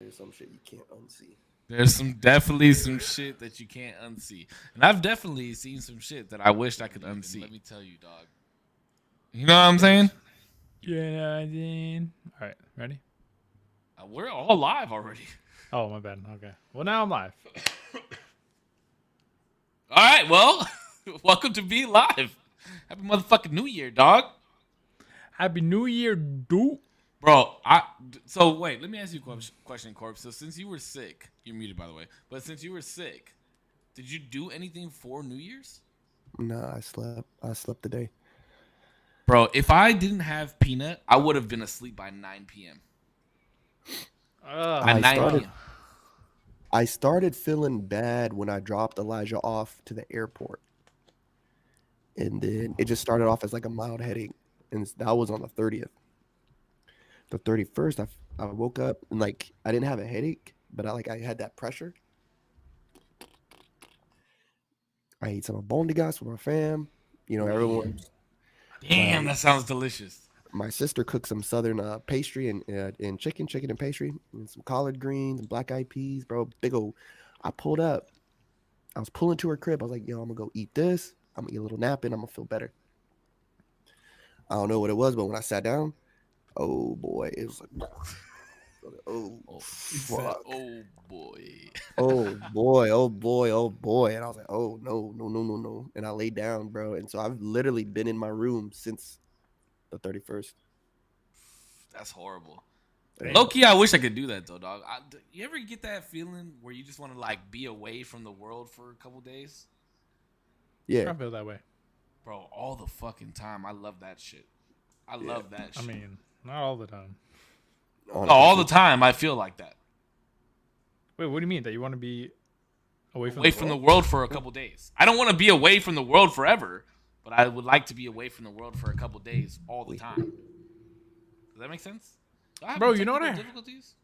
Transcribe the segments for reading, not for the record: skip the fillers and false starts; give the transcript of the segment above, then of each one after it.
There's some shit you can't unsee. There's definitely some shit that you can't unsee, and I've definitely seen some shit that I wished I could unsee. Let me tell you, dog. You know what I'm saying? Yeah, all right, ready? We're all live already. Oh, my bad. Okay. Well, now I'm live. All right, well, welcome to Be Live. Happy motherfucking New Year, dog. Happy New Year, dude. Bro, so wait, let me ask you a question, Corp. So since you were sick, you're muted by the way, but since you were sick, did you do anything for New Year's? Nah, I slept. I slept today. Bro, if I didn't have peanut, I would have been asleep by 9 p.m. By I 9 started. p.m. I started feeling bad when I dropped Elijah off to the airport, and then it just started off as like a mild headache, and that was on the 30th. The 31st, I woke up and like I didn't have a headache, but I had that pressure. I ate some bon gas with my fam. Everyone. Damn, My that sounds delicious. my sister cooked some southern pastry and chicken and pastry, and some collard greens and black eyed peas, bro. Big old. I pulled up. I was pulling to her crib. I was like, yo, I'm gonna go eat this. I'm gonna get a little nap and I'm gonna feel better. I don't know what it was, but when I sat down, oh boy, it was like, oh Oh, he said, fuck, "Oh boy." oh boy, oh boy, oh boy, and I was like, oh no, no, no, no, no, and I laid down, bro, and so I've literally been in my room since the 31st. That's horrible. Yeah, Low key, I wish I could do that though, dog. You ever get that feeling where you just want to like be away from the world for a couple days, yeah. I feel that way. bro? All the fucking time. I love that shit. I Yeah. love that I shit. mean, not all the time. No, Honestly, all the too. time. I feel like that. Wait, what do you mean? That you want to be away from Away the from the world? world for a couple days. I don't want to be away from the world forever, but I would like to be away from the world for a couple days all the time. Does that make sense? Do I have Bro, you know what technical I... difficulties?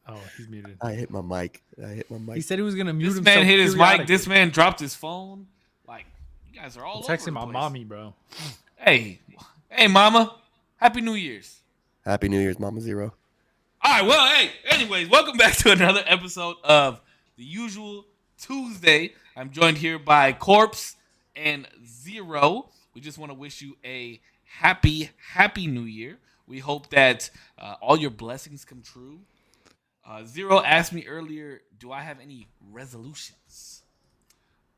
Oh, he's muted. I hit my mic. I hit my He mic. said he was going to mute This himself man hit his mic. periodically. This man dropped his phone. Like, you guys are all I'm over texting the my place. mommy, bro. Hey, hey, mama. Happy New Year's. Happy New Year's, Mama Zero. All right, well, hey, anyways, welcome back to another episode of The Usual Tuesday. I'm joined here by Corpse and Zero. We just want to wish you a happy New Year. We hope that all your blessings come true. Zero asked me earlier, do I have any resolutions?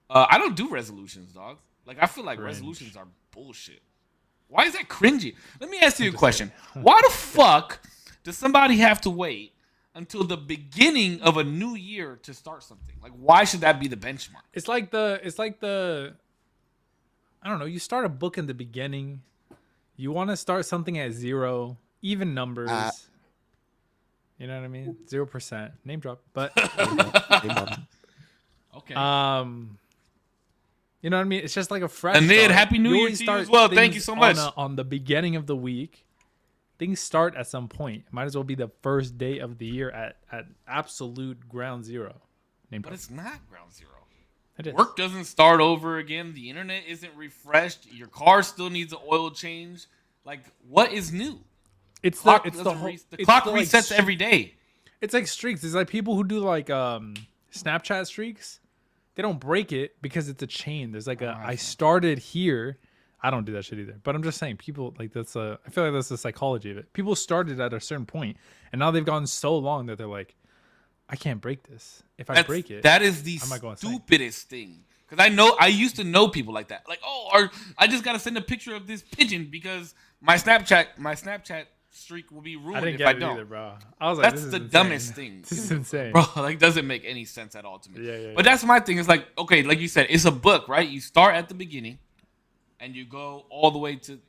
I don't do resolutions, dog. Like, I feel like Cringe. resolutions are bullshit. Why is that cringy? Let me ask you a just question. Why the fuck does somebody have to wait until the beginning of a new year to start something? Like, why should that be the benchmark? It's like the I don't know, you start a book in the beginning. You want to start something at 0, even numbers. You know what I mean? 0%. Name drop. But Hey, Mama. Okay. you know what I mean? It's just like a fresh And then start. Happy New Year always to you as start well. Thank things you so much. on the beginning of the week. Things start at some point. Might as well be the first day of the year at absolute ground zero. Name But drop. it's not ground zero. It is. Work doesn't start over again. The internet isn't refreshed. Your car still needs an oil change. Like, what is new? It's Clock the doesn't whole the it's clock the, resets every day. It's like streaks. It's like people who do like Snapchat streaks. They don't break it because it's a chain. There's like I started here. I don't do that shit either. But I'm just saying, people like I feel like that's the psychology of it. People started at a certain point, and now they've gone so long that they're like, I can't break this. If I break it, That is the I might go insane. stupidest thing. Because I used to know people like that. Like, or I just gotta send a picture of this pigeon because my Snapchat streak will be I ruined didn't if get I it don't. either, bro. I was like, That's this is the insane. dumbest thing. This is insane. Bro, like doesn't make any sense at all to me. Yeah. But that's my thing. It's like, okay, like you said, it's a book, right? You start at the beginning and you go all the way to.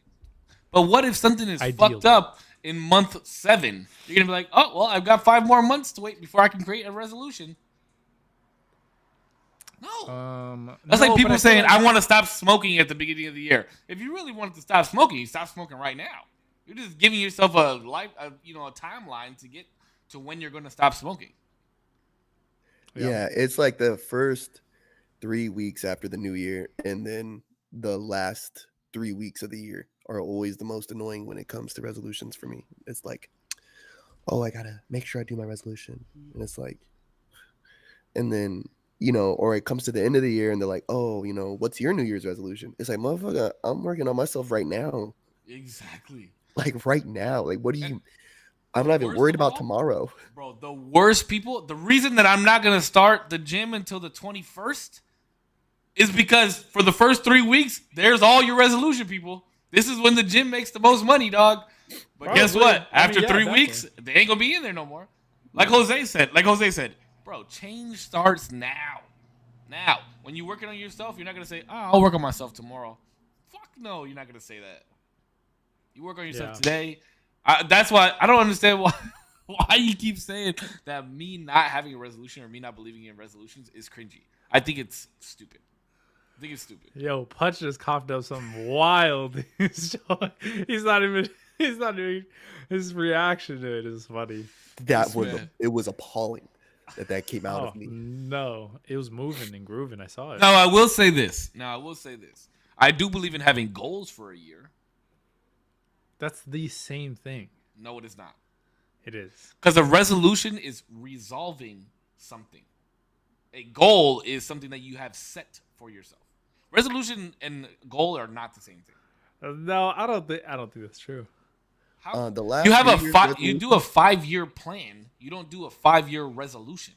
But what if something is Ideally. fucked up in month 7? You're gonna be like, oh well, I've got 5 more months to wait before I can create a resolution. No. That's like people saying, I want to stop smoking at the beginning of the year. If you really wanted to stop smoking, you stop smoking right now. You're just giving yourself a timeline to get to when you're going to stop smoking. Yeah, it's like the first 3 weeks after the new year, and then the last 3 weeks of the year are always the most annoying when it comes to resolutions for me. It's like, oh, I gotta make sure I do my resolution, and it's like, and then or it comes to the end of the year and they're like, oh, what's your New Year's resolution? It's like, motherfucker, I'm working on myself right now, Exactly. like right now. Like, what do And you? I'm the not even worst worried of about all, tomorrow. bro, the worst people. The reason that I'm not gonna start the gym until the 21st is because for the first 3 weeks, there's all your resolution, people. This is when the gym makes the most money, dog. But guess Probably. what? I mean, After yeah, 3 weeks, they ain't gonna be in there no more. Like Jose said, bro, change starts now. Now, when you're working on yourself, you're not gonna say, "Oh, I'll work on myself tomorrow." Fuck no, you're not gonna say that. You work on yourself Yeah. today. That's why I don't understand why you keep saying that me not having a resolution or me not believing in resolutions is cringy. I think it's stupid. I think it's stupid. Yo, Punch just coughed up something wild. He's not even. He's not doing. His reaction to it is funny. That was man. it was appalling that came out Oh of me. no, it was moving and grooving. I saw it. Now I will say this. I do believe in having goals for a year. That's the same thing. No, it is not. It is. Because a resolution is resolving something. A goal is something that you have set for yourself. Resolution and goal are not the same thing. No, I don't think that's true. How? The last You have New a Year's you resolution- do a 5-year plan. You don't do a 5-year resolution.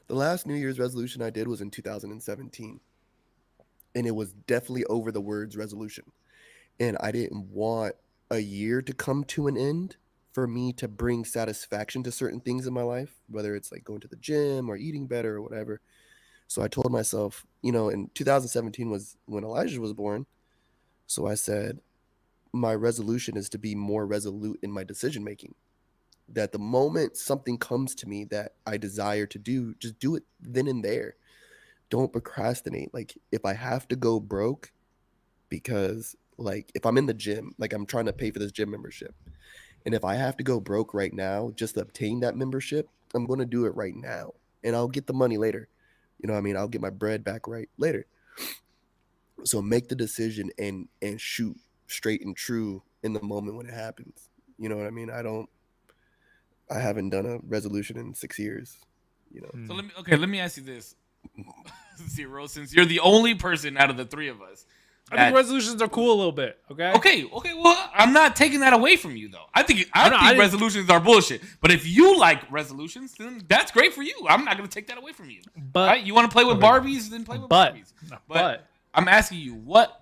The last New Year's resolution I did was in 2017, and it was definitely over the words resolution. And I didn't want a year to come to an end for me to bring satisfaction to certain things in my life, whether it's like going to the gym or eating better or whatever. So I told myself, in 2017 was when Elijah was born. So I said, my resolution is to be more resolute in my decision making. That the moment something comes to me that I desire to do, just do it then and there. Don't procrastinate. Like, if I have to go broke, because like if I'm in the gym, like I'm trying to pay for this gym membership, and if I have to go broke right now just to obtain that membership, I'm going to do it right now, and I'll get the money later. What I mean? I'll get my bread back right later. So make the decision and shoot straight and true in the moment when it happens. You know what I mean? I haven't done a resolution in 6 years. So let me ask you this, Zero. Since you're the only person out of the three of us, I think resolutions are cool a little bit. Okay. Okay. Well, I'm not taking that away from you, though. I think didn't- resolutions are bullshit. But if you like resolutions, then that's great for you. I'm not going to take that away from you. But Right? You want to play with Barbies, then play with Barbies. but I'm asking you, what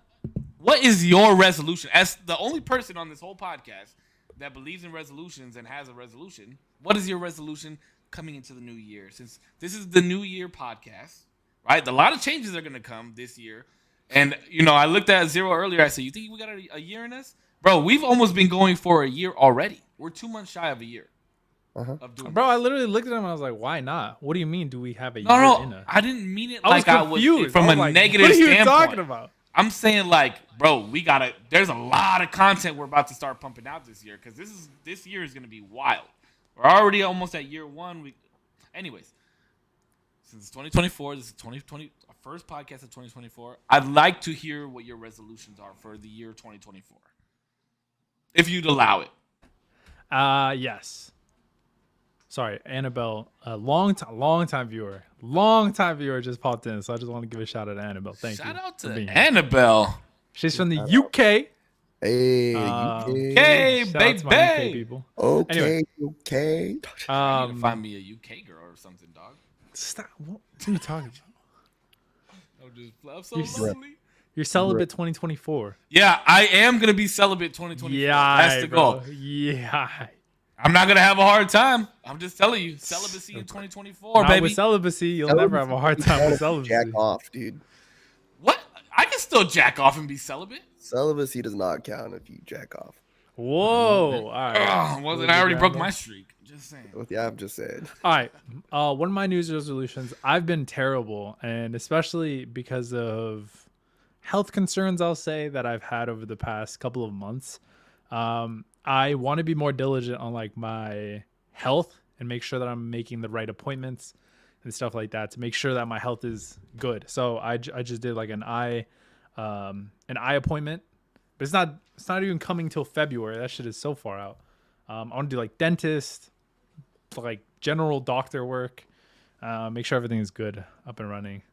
is your resolution? As the only person on this whole podcast that believes in resolutions and has a resolution, what is your resolution coming into the new year? Since this is the New Year podcast, right? A lot of changes are going to come this year. And, I looked at Zero earlier. I said, you think we got a year in us? Bro, we've almost been going for a year already. We're 2 months shy of a year of doing bro, this. I literally looked at him and I was like, why not? What do you mean? Do we have a year in No, us? I didn't mean it I was like confused. from I was a like, negative what are you standpoint. talking about? I'm saying bro, there's a lot of content we're about to start pumping out this year because this year is going to be wild. We're already almost at year one. Anyways, since it's 2024, this is 2020, our first podcast of 2024. I'd like to hear what your resolutions are for the year 2024, if you'd allow it. Yes. Sorry, Annabelle, a long time viewer just popped in, so I just want to give a shout out to Annabelle. Thank you. Shout out for to being here. Annabelle. She's from the UK. Hey, Hey, Shout out to my UK baby. people. okay, Anyway. okay. I need to find me a UK girl or something, dog. Stop. What are you talking about? I'm so You're- lonely. You're celibate 2024. Yeah, I am gonna be celibate 2024. Yeah, That's the goal. Yeah. I'm not gonna have a hard time. I'm just telling you, celibacy in 2024, Not baby. with celibacy, you'll never have a hard time with celibacy. Jack off, dude. What? I can still jack off and be celibate. Celibacy does not count if you jack off. Whoa. All right. Well, then I already broke my streak. Just saying. Yeah, I've just said. All right. One of my New Year's resolutions, I've been terrible, and especially because of health concerns, I'll say, that I've had over the past couple of months. I want to be more diligent on like my health and make sure that I'm making the right appointments and stuff like that to make sure that my health is good. So I just did like an eye appointment, but it's not even coming till February. That shit is so far out. I want to do like dentist, like general doctor work. Make sure everything is good, up and running.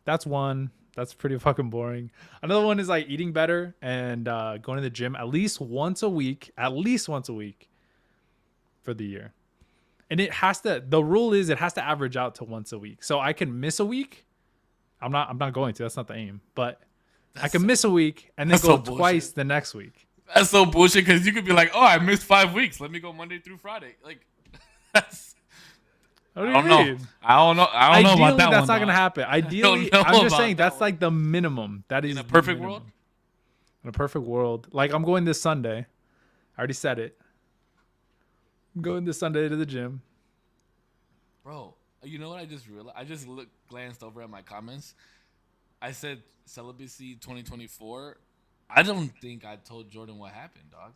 That's one. That's pretty fucking boring. Another one is like eating better and going to the gym at least once a week. At least once a week for the year. And the rule is it has to average out to once a week. So I can miss a week. I'm not going to. That's not the aim. But I can miss a week and then go twice the next week. That's so bullshit because you could be like, oh, I missed 5 weeks. Let me go Monday through Friday. Like, that's. What do I you don't mean? know. I don't know. I don't know about that that's one. not gonna happen. Ideally, know I'm just about saying that that's one. like the minimum. That is In a the perfect minimum. world? In a perfect world, like I'm going this Sunday. I already said it. I'm going this Sunday to the gym. Bro, you know what I just realized? I just glanced over at my comments. I said celibacy 2024. I don't think I told Jordan what happened, dog.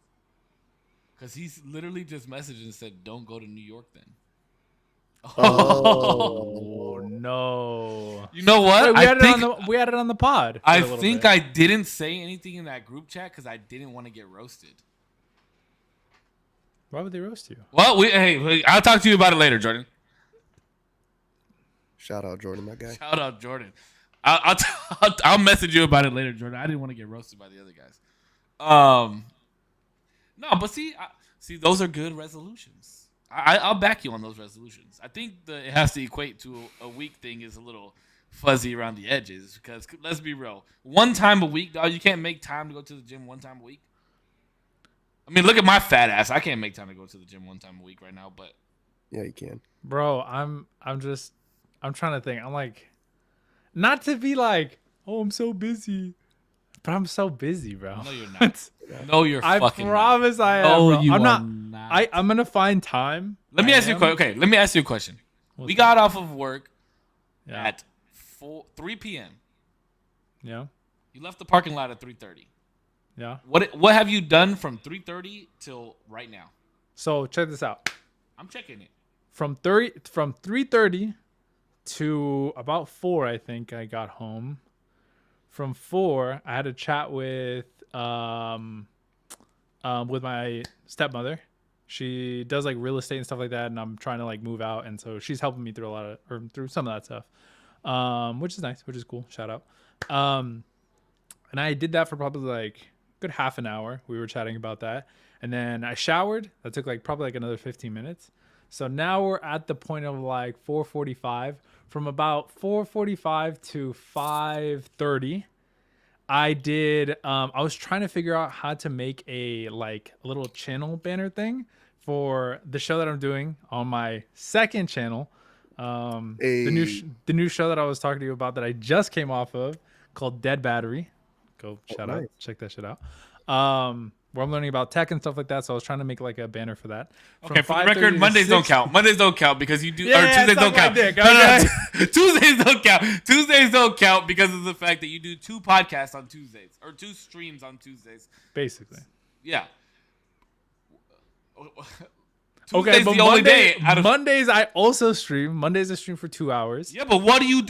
Because he's literally just messaged and said, don't go to New York then. Oh no! You know what? Wait, we had it on the pod. I think I didn't say anything in that group chat because I didn't want to get roasted. Why would they roast you? Well, hey, I'll talk to you about it later, Jordan. Shout out Jordan, my guy. Shout out Jordan. I'll message you about it later, Jordan. I didn't want to get roasted by the other guys. No, but see, those are good resolutions. I'll back you on those resolutions. I think it has to equate to a week thing is a little fuzzy around the edges because let's be real, one time a week, dog. You can't make time to go to the gym one time a week. I mean, look at my fat ass. I can't make time to go to the gym one time a week right now, but Yeah, you can. Bro, I'm trying to think. I'm like, not to be like, oh, I'm so busy, but I'm so busy, bro. no, you're not. No, you're I fucking promise not. I am. No, Bro. you I'm are not. I'm gonna find time. Let me ask you a question. Okay, let me ask you a question. We got off of work at 3 p.m. Yeah. You left the parking lot at 3:30. Yeah. What have you done from 3:30 till right now? So check this out. I'm checking it. From 3:30 to about 4, I think I got home. From 4, I had a chat with my stepmother. She does like real estate and stuff like that, and I'm trying to like move out, and so she's helping me through through some of that stuff, which is nice, which is cool. Shout out. And I did that for probably like a good half an hour. We were chatting about that, and then I showered. That took like probably like another 15 minutes. So now we're at the point of like 4:45. From about 4:45 to 5:30. I was trying to figure out how to make a little channel banner thing for the show that I'm doing on my second channel. The new show that I was talking to you about that I just came off of called Dead Battery. Go shout out, check that shit out. Where I'm learning about tech and stuff like that. So I was trying to make like a banner for that. Okay, for the record, Mondays don't count. Mondays don't count because you do. Yeah, or Tuesdays don't count. dick, No, Tuesdays don't count. Tuesdays don't count because of the fact that you do 2 podcasts on Tuesdays or 2 streams on Tuesdays. Basically. Yeah. Okay, Tuesday's but the only day out of Mondays I also stream. Mondays I stream for 2 hours. Yeah, but what are you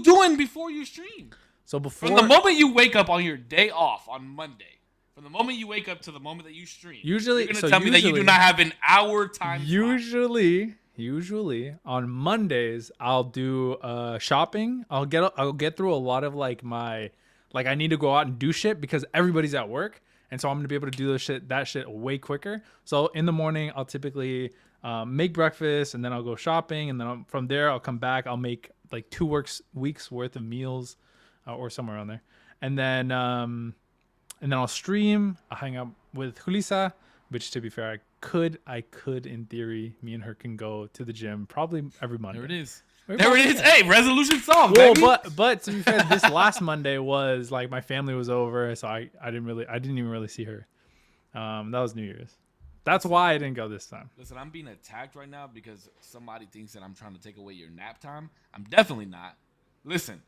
doing before you stream? So before From the moment you wake up on your day off on Monday, from the moment you wake up to the moment that you stream, usually you're gonna tell me that you do not have an hour time. Usually on Mondays I'll do shopping. I'll get through a lot of like I need to go out and do shit because everybody's at work, and so I'm gonna be able to do that shit way quicker. So in the morning I'll typically make breakfast, and then I'll go shopping, and then from there I'll come back. I'll make like 2 weeks worth of meals, or somewhere around there, and then I'll stream. I'll hang out with Julissa, which to be fair, I could in theory, me and her can go to the gym probably every Monday. There it is. There it is. Hey, resolution solved. Well, baby. but to be fair, this last Monday was like my family was over, so I didn't even really see her. That was New Year's. That's why I didn't go this time. Listen, I'm being attacked right now because somebody thinks that I'm trying to take away your nap time. I'm definitely not. Listen,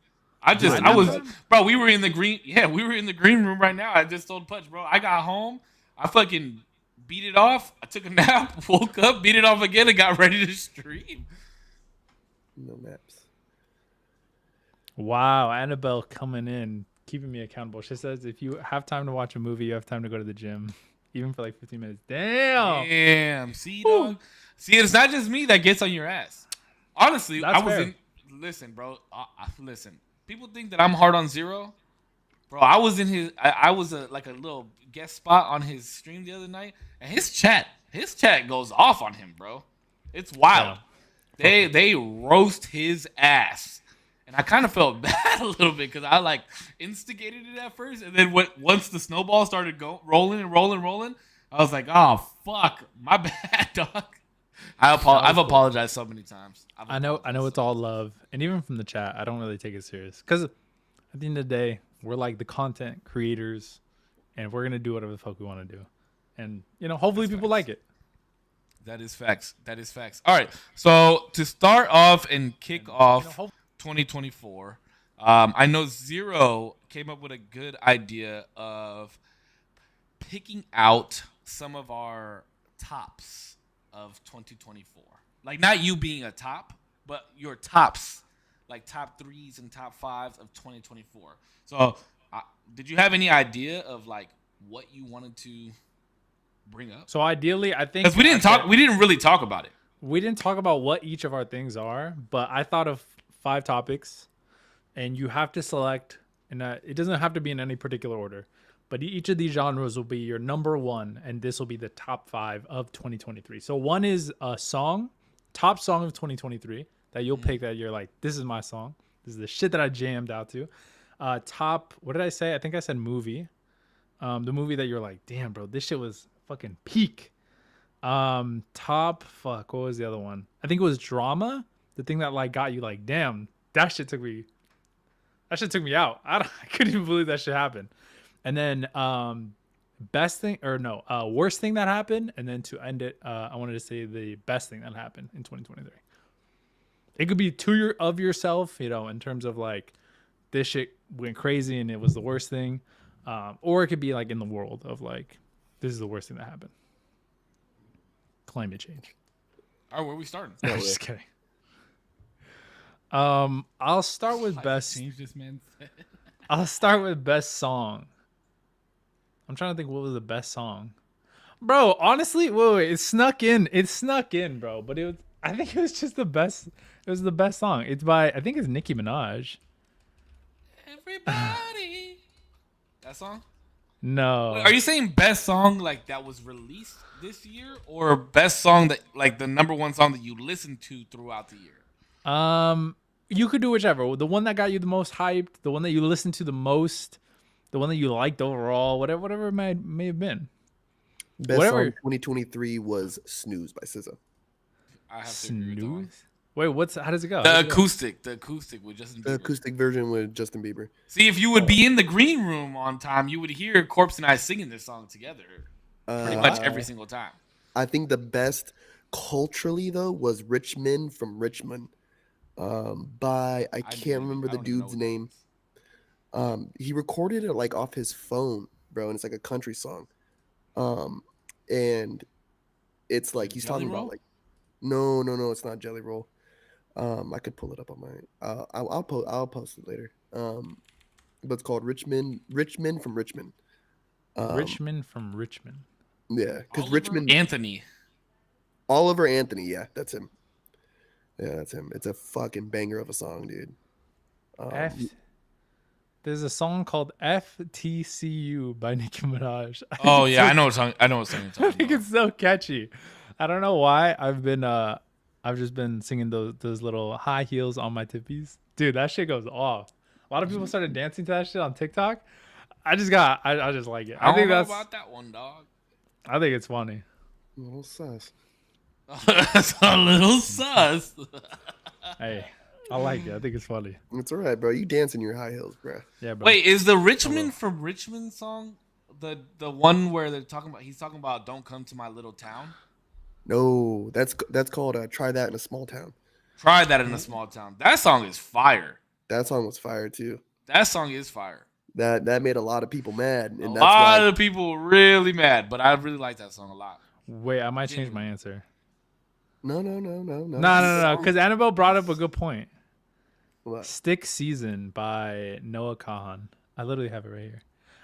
bro, we were in the green room right now. I just told Putch, bro, I got home. I fucking beat it off. I took a nap, woke up, beat it off again, and got ready to stream. No naps. Wow, Annabelle coming in, keeping me accountable. She says, if you have time to watch a movie, you have time to go to the gym. even for like 15 minutes. Damn. Damn. See, dog. See, it's not just me that gets on your ass. Honestly, That's I was fair. in. Listen, bro. Listen. People think that I'm hard on Zero. Bro, I was in his. I was like a little guest spot on his stream the other night, and his chat goes off on him, bro. It's wild. They roast his ass, and I kind of felt bad a little bit because I like instigated it at first, and then once the snowball started rolling, I was like, oh fuck, my bad, dog. I've apologized so many times. I know it's all love, and even from the chat, I don't really take it serious because at the end of the day, we're like the content creators, and we're gonna do whatever the fuck we want to do, and hopefully people like it. That is facts. All right, so to start off and kick off 2024, I know Zero came up with a good idea of picking out some of our tops of 2024. Like not you being a top, but your tops, like top 3s and top 5s of 2024. So, did you have any idea of like what you wanted to bring up? So ideally, I think because we didn't really talk about it. We didn't talk about what each of our things are, but I thought of 5 topics, and you have to select, and it doesn't have to be in any particular order, but each of these genres will be your number 1, and this will be the top 5 of 2023. So 1 is a song, top song of 2023 that you'll pick that you're like, this is my song. This is the shit that I jammed out to. Top, what did I say? I think I said movie. The movie that you're like, damn, bro, this shit was fucking peak. Top, fuck, what was the other one? I think it was drama. The thing that like got you like, damn, that shit took me out. I couldn't even believe that shit happened. And then worst thing that happened, and then to end it, I wanted to say the best thing that happened in 2023. It could be of yourself, in terms of like this shit went crazy and it was the worst thing, or it could be like in the world of like this is the worst thing that happened. Climate change. All right, where are we starting? No, I'm just kidding. I'll start with best. Change this man. I'll start with best song. I'm trying to think what was the best song, bro. Honestly, wait, it snuck in. Bro. But I think it was just the best. It was the best song. I think it's Nicki Minaj. Everybody. That song? No. Are you saying best song like that was released this year, or best song that like the number 1 song that you listened to throughout the year? You could do whichever. The one that got you the most hyped, the one that you listened to the most, the one that you liked overall, whatever it may have been. Best song 2023 was "Snooze" by SZA. I have to agree with that one. Snooze? Wait, how does it go? The acoustic with Justin Bieber. The acoustic version with Justin Bieber. See, if you would be in the green room on time, you would hear Corpse and I singing this song together pretty much every single time. I think the best culturally though was "Richmond from Richmond" by I can't remember the dude's name. He recorded it like off his phone, bro, and it's like a country song. And it's like he's Jelly talking Roll? about like no, it's not Jelly Roll. I could pull it up on my I'll post it later. But it's called Richmond from Richmond. Richmond from Richmond. Yeah, because Richmond Oliver Anthony, yeah, that's him. Yeah, that's him. It's a fucking banger of a song, dude. There's a song called FTCU by Nicki Minaj. Oh yeah, I know what song you're talking I think about. it's so catchy. I don't know why I've just been singing those little high heels on my tippies. Dude, that shit goes off. A lot of people started dancing to that shit on TikTok. I just like it. I think that's about that one, dog. I think it's funny. A little sus. That's a little sus. Hey, I like it. I think it's funny. It's all right, bro. You dance in your high heels, bro. Yeah, bro. Wait, is the Richmond from Richmond song the one where he's talking about "Don't Come to My Little Town"? No, that's called "Try That in a Small Town." Try that in a small town. That song is fire. That song was fire too. That song is fire. That made a lot of people mad, and A that's lot why of people really mad, but I really like that song a lot. Wait, I might change my answer. No. No. Because Annabelle brought up a good point. What? Stick Season by Noah Kahan. I literally have it right here.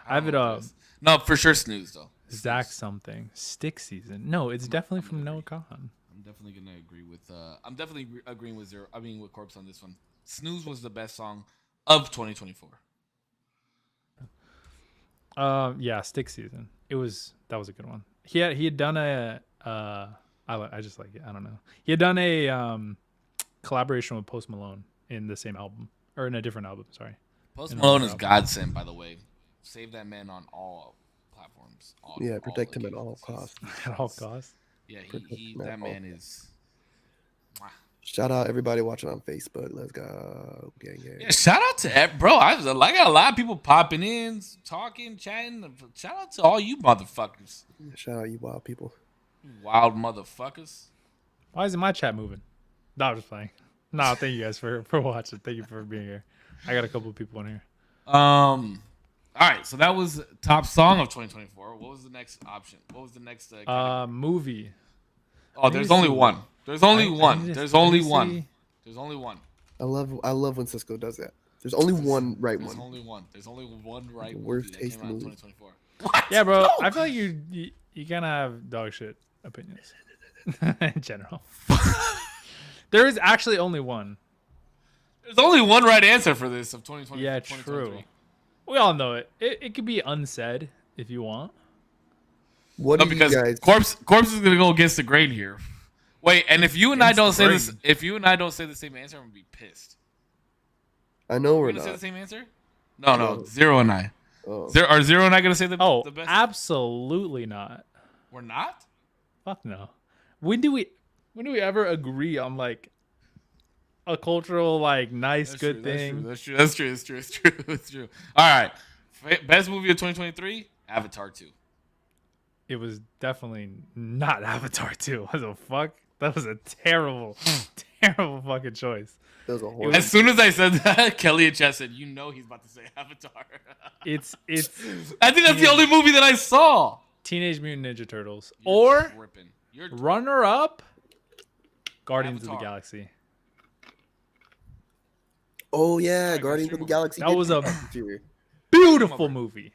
I have it up. No, for sure, Snooze though. Zach something. Stick season. No, it's definitely from Noah Kahan. I'm definitely gonna agree with. I'm definitely agreeing with Zero. I mean, with Corpse on this one. Snooze was the best song of 2024. Yeah, Stick season. That was a good one. He had done a I just like it. I don't know. He had done a collaboration with Post Malone in the same album or in a different album. Sorry. Post In Malone another is album. godsend, by the way. Save that man on all platforms. Yeah, protect him at occasions. all costs. At all costs. Yeah, Protect he him at that all man is. Mwah. Shout out everybody watching on Facebook. Let's go, gang, gang. Yeah, shout out to bro. I got a lot of people popping in, talking, chatting. Shout out to all you motherfuckers, Shout out you wild people. you wild motherfuckers. Why isn't my chat moving? No, I'm just playing. No, thank you guys for watching. Thank you for being here. I got a couple of people in here. All right, so that was top song of 2024. What was the next option? What was the next? Category? Movie. Oh, there's me only see. one. There's only I one. need to- There's let only me one. see. There's only one. I love when Cisco does that. There's only one right There's one. only one. There's only one right movie Worst that taste came out in movie. 2024. What? Yeah, bro. No! I feel like you kind of have dog shit opinions in general. There is actually only one. There's only one right answer for this of 2020. Yeah, 2023. true. We all know it. It could be unsaid if you want. What No, do you because guys? Corpse is gonna go against the grain here. Wait, and if you and I Against don't the say this, grain. if you and I don't say the same answer, I'm gonna be pissed. I know We're we're gonna say the not. same answer? No, No. Zero and I. Oh. Are Zero and I gonna say the Oh, best? absolutely not. We're not. Fuck no. When do we ever agree on like a cultural like nice That's good true, thing? That's true. That's true. That's true. That's true. That's true. All right. Best movie of 2023: Avatar 2. It was definitely not Avatar 2. What the fuck? That was a terrible, terrible fucking choice. That was a horrible. As soon as I said that, Kelly and Chess said, "You know he's about to say Avatar." It's I think that's the only movie that I saw. Teenage Mutant Ninja Turtles You're or tripping. You're runner up Guardians of the Avatar. Galaxy. Oh yeah, Alright, Guardians what's of your the Galaxy. That did was come a- out this year. Beautiful movie.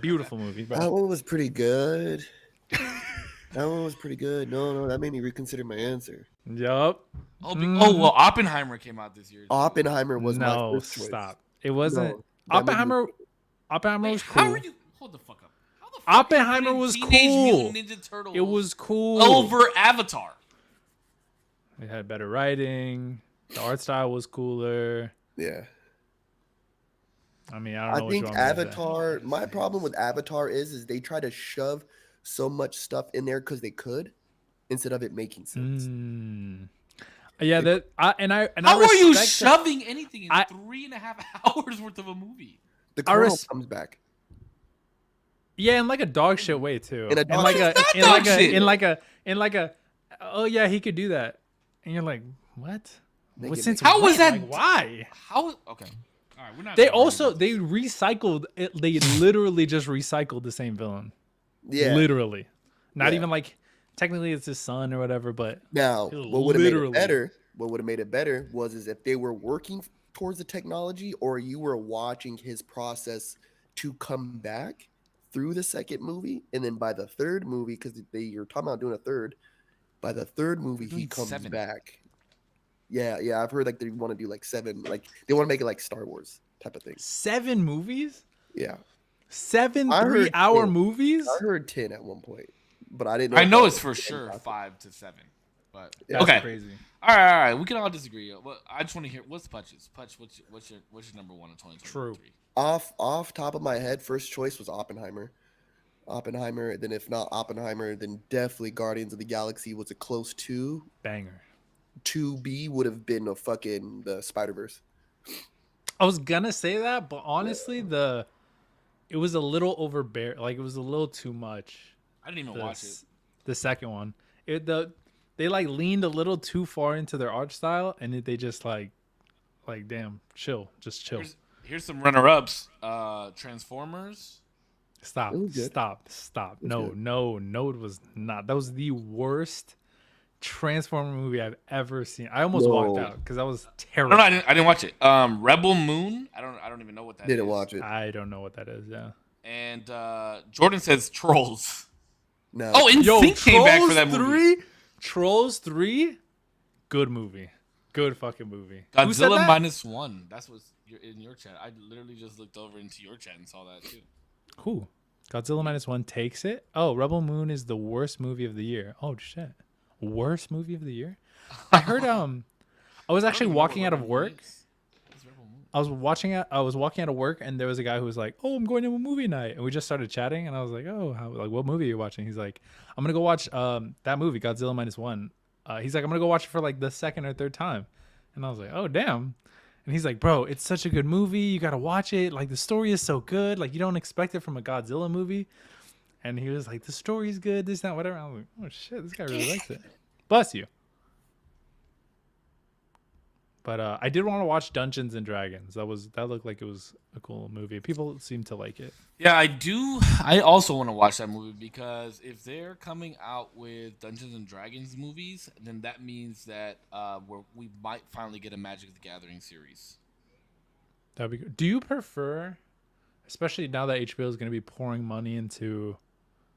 Beautiful movie, bro. That one was pretty good. That one was pretty good. No, that made me reconsider my answer. Yup. oh well, Oppenheimer came out this year. too. Oppenheimer was my No, first choice. stop. It wasn't. No, that made me- Oppenheimer Wait, was how cool. are you? Hold the fuck up. How the fuck Oppenheimer are you was putting Teenage cool. Mutant Ninja Turtles It was cool. over Avatar. It had better writing. The art style was cooler. Yeah. I mean, I don't know I what you think want me to say. Avatar. My problem with Avatar is they try to shove so much stuff in there because they could, instead of it making sense. Yeah, that I How are you respect that. shoving anything in I- 3.5 hours worth of a movie? The I Colonel res- comes back. Yeah, in like a dog shit way too. In a In dog like shit. a It's in not like dog a shit. in like a oh yeah, he could do that. And you're like, what? Make What it since make- How was when? that- Like, why? How? Okay. All right, we're not. They arguing also about they this. recycled it. They literally just recycled the same villain. Yeah. Literally. Not Yeah. even like technically it's his son or whatever, but Now, It what would have made it literally- better? What would have made it better was if they were working towards the technology, or you were watching his process to come back through the second movie, and then by the third movie, because you're talking about doing a third. By the third movie, he doing comes 7. back. Yeah, I've heard like they want to do like 7, like they want to make it like Star Wars type of thing. 7 movies? Yeah, 7 I heard 3-hour 10. movies? I heard 10 at one point, but I didn't know. I if know that it's was for 10 sure possible. 5 to 7, but That's okay. Crazy. All right. We can all disagree. Well, I just want to hear what's Putch's. Putch, what's your number one in 2023? True. Off top of my head, first choice was Oppenheimer. Then if not Oppenheimer, then definitely Guardians of the Galaxy was a close 2. Banger. 2B would have been a fucking the Spider-Verse. I was gonna say that, but honestly, it was a little overbear. Like it was a little too much. I didn't even The, watch it. s- the second one, they like leaned a little too far into their art style, and they just like damn, just chill. Here's some runner-ups. Transformers. Stop, It was good. stop. was No, good. no, it was not. That was the worst Transformer movie I've ever seen. I almost walked No. out because that was No, terrible. I didn't watch it. Rebel Moon. I don't even know what that is. Didn't watch it. I don't know what that is. Yeah. And Jordan says Trolls. No. Oh, NSYNC came back for that movie. Trolls 3, good movie. Good fucking movie. Who said Godzilla that? -1. That's what's in your chat. I literally just looked over into your chat and saw that too. Who? Godzilla -1 takes it. Oh, Rebel Moon is the worst movie of the year. Oh shit, worst movie of the year. I heard. I was actually walking out of work. I was walking out of work, and there was a guy who was like, "Oh, I'm going to a movie night," and we just started chatting, and I was like, "Oh, what movie are you watching?" He's like, "I'm gonna go watch that movie, Godzilla -1." He's like, "I'm gonna go watch it for like the second or third time," and I was like, "Oh, damn." And he's like, "Bro, it's such a good movie. You gotta watch it. Like the story is so good. Like you don't expect it from a Godzilla movie." And he was like, "The story's good. This, that, whatever." I was like, "Oh shit, this guy really likes it." Bless you. But I did want to watch Dungeons and Dragons. That looked like it was a cool movie. People seem to like it. Yeah, I do. I also want to watch that movie because if they're coming out with Dungeons and Dragons movies, then that means that we might finally get a Magic the Gathering series. That'd be good. Do you prefer, especially now that HBO is going to be pouring money into,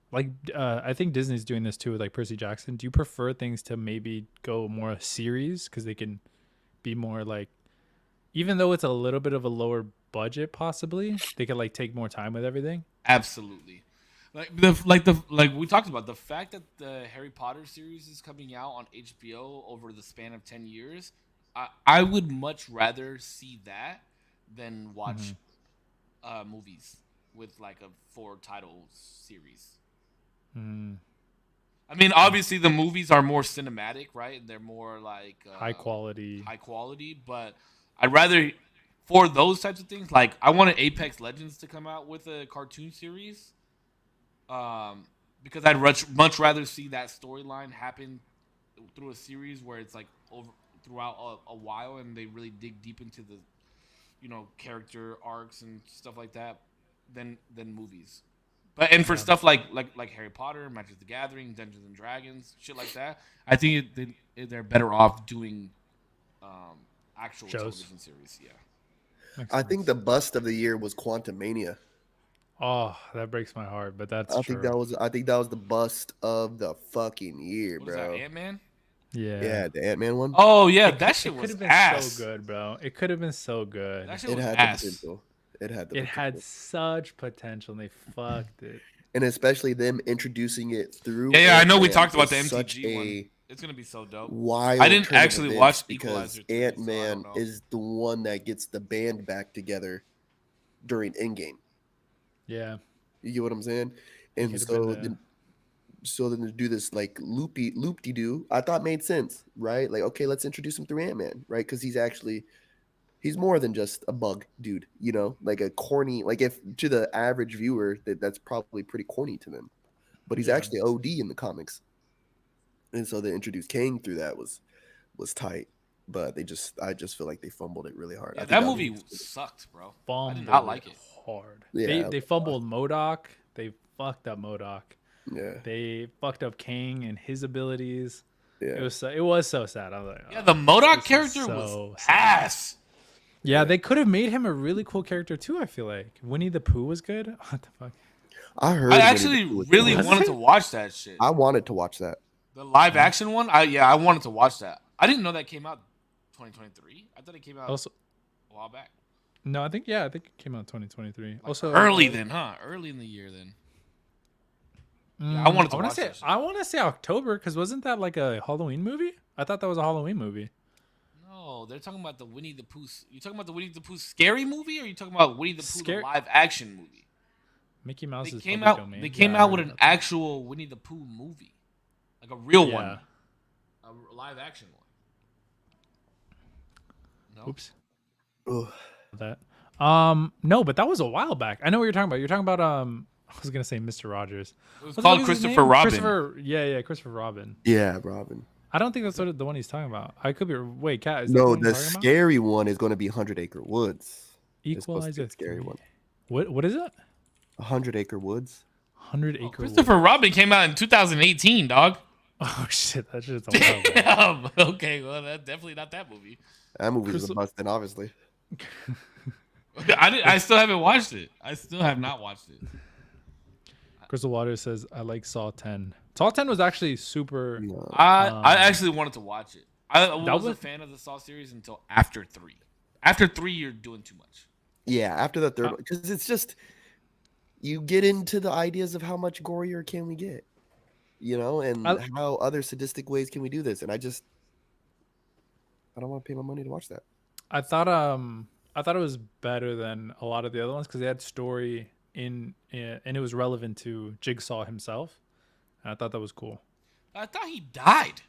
like, I think Disney's doing this too with like Percy Jackson. Do you prefer things to maybe go more series because they can be more like, even though it's a little bit of a lower budget, possibly they could like take more time with everything? Absolutely. Like we talked about, the fact that the Harry Potter series is coming out on HBO over the span of 10 years, I would much rather see that than watch movies with like a 4 title series. I mean, obviously the movies are more cinematic, right? They're more like high quality, but I'd rather, for those types of things, like I wanted Apex Legends to come out with a cartoon series, because I'd much rather see that storyline happen through a series where it's like over throughout a while and they really dig deep into the, character arcs and stuff like that, than movies. But for stuff like Harry Potter, Magic the Gathering, Dungeons and Dragons, shit like that, I think they're better off doing actual television series. Yeah. I think the bust of the year was Quantumania. Oh, that breaks my heart, but that's true. I think that was the bust of the fucking year, What was bro. that, Ant-Man? Yeah, the Ant-Man one. Oh yeah, that shit was could have been ass. so good, bro. It could have been so good. That shit It was had ass. the potential. It had such potential, and they fucked it. And especially them introducing it through. Yeah, I know we Ant-Man talked about the was such MTG one. a It's gonna be so dope. wild I didn't turn of actually events watch because Equalizer 3, so I Ant-Man don't know. is the one that gets the band back together during Endgame. Yeah. You get what I'm saying? And Could've so been then, to do this like loop-de-doo, I thought made sense, right? Like, okay, let's introduce him through Ant-Man, right? Because he's more than just a bug dude, like a corny, like if to the average viewer that's probably pretty corny to them, but he's actually OD in the comics. And so they introduced Kang through that was tight, but I just feel like they fumbled it really hard. Yeah, I think that movie sucked, bro. I did not like it. Hard. Yeah, They fumbled MODOK. They fucked up MODOK. Yeah, They fucked up Kang and his abilities. yeah. It was so sad. I was like, Yeah, the MODOK this is character so was sad. ass. Yeah, they could have made him a really cool character too. I feel like Winnie the Pooh was good. What the fuck? I heard. I Winnie actually the Pooh was really good. wanted to watch that shit. I wanted to watch that. The live action one? I wanted to watch that. I didn't know that came out 2023. I thought it came out Also, a while back. no, I think it came out 2023. Like Also, early then, huh? Early in the year then. Yeah, I wanted to watch that shit. I want to say October because wasn't that like a Halloween movie? I thought that was a Halloween movie. No, they're talking about the Winnie the Pooh. You talking about the Winnie the Pooh scary movie, or are you talking about Winnie the Pooh the live action movie? Mickey Mouse They is came public out. domain. They came Yeah, I out with heard an about that. actual Winnie the Pooh movie, like a real one, a live action one. No? Oops. Ugh. That. No, but that was a while back. I know what you're talking about. You're talking about I was gonna say Mr. Rogers. It was What called was his Christopher name? Robin. Yeah, Christopher Robin. Yeah, Robin. I don't think that's the one he's talking about. I could be. Wait, Cat. Is that the No, one you're the talking about? scary one is going to be 100 Acre Woods. It's supposed to be Equalizer. the scary one. What is it? 100 Acre Woods. 100 Acre. Christopher Robin came out in 2018, dog. Oh shit, that shit's a while back. Damn. Okay, well, that's definitely not that movie. That movie was a bust, then obviously. I still haven't watched it. I still have not watched it. Crystal Water says I like Saw 10. Saw 10 was actually super. No. I actually wanted to watch it. I wasn't a was- fan of the Saw series until after 3. After 3, you're doing too much. Yeah, after the third one, because it's just you get into the ideas of how much gorier can we get, and I- how other sadistic ways can we do this, and I don't want to pay my money to watch that. I thought it was better than a lot of the other ones because they had story and it was relevant to Jigsaw himself. And I thought that was cool. I thought he died.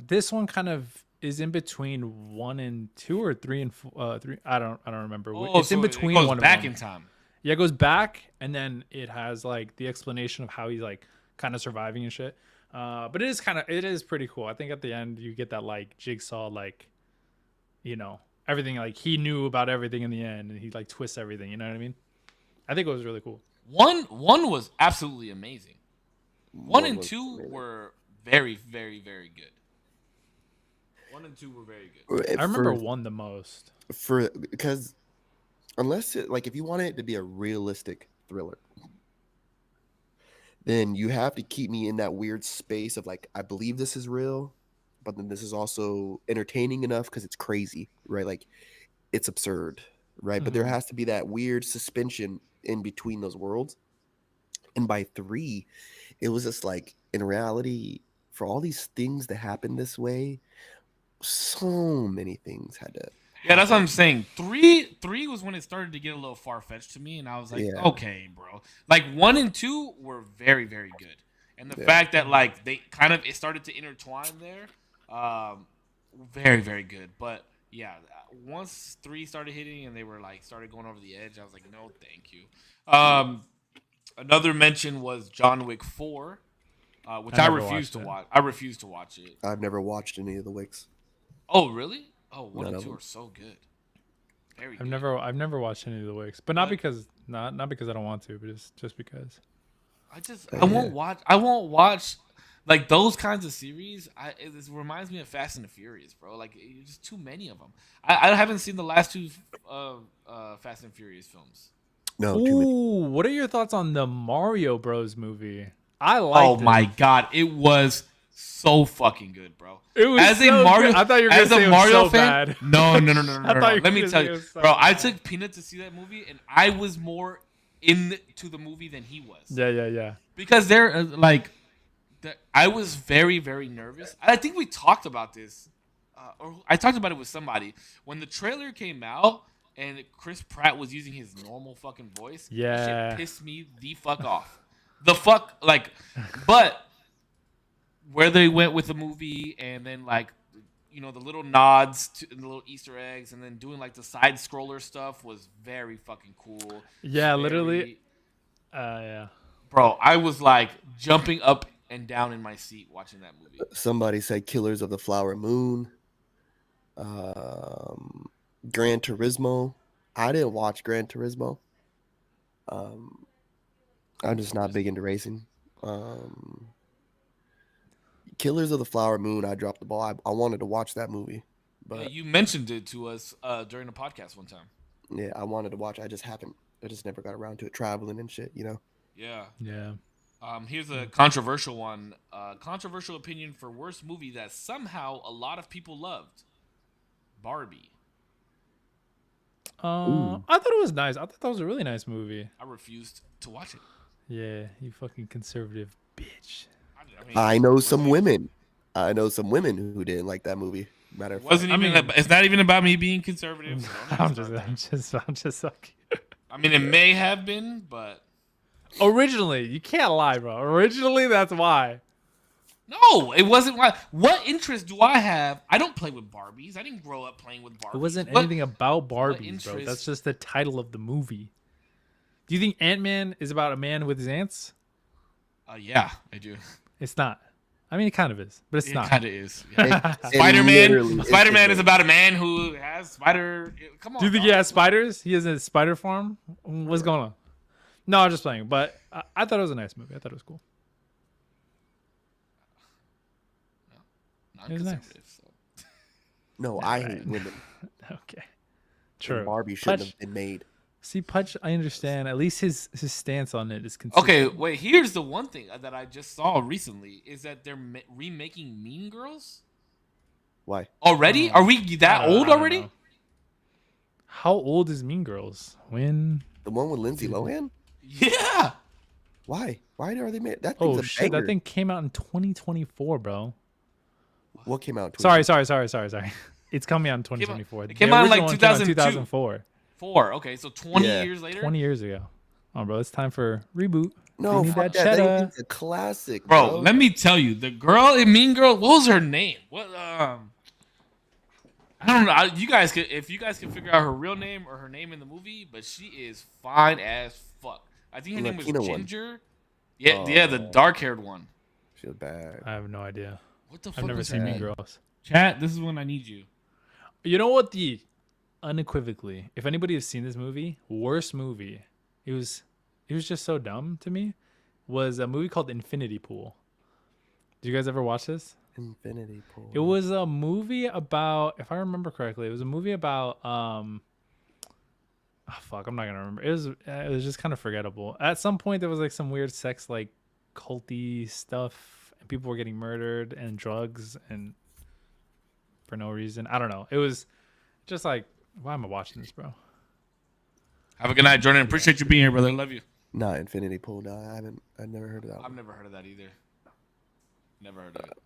This one kind of is in between 1 and 2 or 3 and 3. I don't remember. It's in between it goes one back and in one. time. Yeah, it goes back, and then it has like the explanation of how he's like kind of surviving and shit. But it is pretty cool. I think at the end you get that like Jigsaw like, everything, like he knew about everything in the end, and he like twists everything. You know what I mean? I think it was really cool. One was absolutely amazing. 1 and was 2 amazing. were very, very, very good. 1 and 2 were very good. I remember one the most. Because unless if you want it to be a realistic thriller, then you have to keep me in that weird space of like, I believe this is real, but then this is also entertaining enough because it's crazy, right? Like it's absurd, right? But there Mhm. has to be that weird suspension in between those worlds. And by 3, it was just like, in reality, for all these things to happen this way, so many things had to. Yeah, that's what I'm saying. 3 was when it started to get a little far fetched to me, and I was like, Yeah. okay, bro. Like 1 and 2 were very, very good, and the Yeah. fact that like they kind of it started to intertwine there, very, very good. But yeah, once 3 started hitting and they were like started going over the edge, I was like, no, thank you. Another mention was John Wick 4, which I never refused to watched it. watch. I refused to watch it. I've never watched any of the Wicks. Oh, really? Oh, 1 None and of 2 them. are so good. Very I've good. never watched any of the Wicks, but not But- because not because I don't want to, but just because. I won't watch. I won't watch like those kinds of series. It reminds me of Fast and the Furious, bro. Like it's just too many of them. I haven't seen the last 2 Fast and Furious films. No, too many. Ooh, what are your thoughts on the Mario Bros movie? I liked Oh it. my god, it was so fucking good, bro. It was As a so Mario, good. I thought you were gonna as say a it was Mario so fan. bad. No. I Let thought you me were tell gonna say you, it was so bro. I bad. took Peanut to see that movie, and I was more into the movie than he was. Yeah. Because I was very, very nervous. I think we talked about this, or I talked about it with somebody when the trailer came out and Chris Pratt was using his normal fucking voice. That Yeah. shit pissed me the fuck off. But where they went with the movie and then the little nods to the little Easter eggs and then doing like the side scroller stuff was very fucking cool. Yeah, Very- literally. Yeah. Bro, I was like jumping up and down in my seat watching that movie. Somebody said Killers of the Flower Moon. Gran Turismo. I didn't watch Gran Turismo. I'm just not big into racing. Killers of the Flower Moon, I dropped the ball. I wanted to watch that movie, Yeah, but you mentioned it to us during the podcast one time. yeah, I wanted to watch. I just never got around to it, traveling and shit. Yeah. Yeah. Here's a controversial one. Controversial opinion for worst movie that somehow a lot of people loved. Barbie. Ooh. I thought it was nice. I thought that was a really nice movie. I refused to watch it. Yeah, you fucking conservative bitch. I know some women. I know some women who didn't like that movie. Matter of It fact, wasn't even. mean- it's not even about me being conservative. So don't I'm even just start I'm just like there. I mean, it may have been, but originally, you can't lie, bro. Originally, that's why. no, it wasn't. What interest do I have? I don't play with Barbies. I didn't grow up playing with Barbies. It wasn't What- anything about Barbies, bro. interest- That's just the title of the movie. Do you think Ant-Man is about a man with his ants? Yeah, I do. It's not. I mean, it kind of is, but it's It not. kind of is. It- Yeah. it Spider-Man. literally is Spider-Man the is about a man who has spider. Come on. Do you think dog. he has spiders? He has a spider farm? What's going on? No, I'm just playing. But I thought it was a nice movie. I thought it was cool. was nice. Non-conservative, so. No, I hate women. Okay. And True. Barbie shouldn't Touch- have been made. See, Pudge, I understand. At least his stance on it is consistent. Okay, wait. Here's the one thing that I just saw recently is that they're remaking Mean Girls Why? already. Are we that I don't old already? know. How old is Mean Girls? When? The one with Lindsay Lohan? Yeah. Why? Why are they made? That thing's Oh a shit, banger. that thing came out in 2024, bro. What came out? Sorry. It's coming out in 2024. it came The out in, like, original one came out in 2002. 2004. 4. Okay, so 20 Yeah. years later. 20 years ago. Oh, bro, it's time for reboot. No, We need fuck that that. That cheddar. thing's a classic, Bro, let me tell you, the girl in Mean Girl, what was her name? What I don't know. You guys could, if you guys can figure out her real name or her name in the movie, but she is fine as fuck. I think her name was Latina one. Ginger. Yeah, the dark-haired one. She was bad. I have no idea. What the fuck? I've never was her seen Mean name? Girls. Chat, this is when I need you. You know what? The unequivocally, if anybody has seen this movie, worst movie. It was just so dumb to me. Was a movie called Infinity Pool. Did you guys ever watch this? Infinity Pool. It was a movie about, if I remember correctly, it was a movie about fuck, I'm not gonna remember. It was just kind of forgettable. At some point there was like some weird sex like culty stuff and people were getting murdered and drugs and for no reason. I don't know. It was just like, why am I watching this, bro? Have a good night, Jordan. Appreciate you being here, brother. Love you. Nah, Infinity Pool. No, I've never heard of that I've one. never heard of that either. Never heard of it.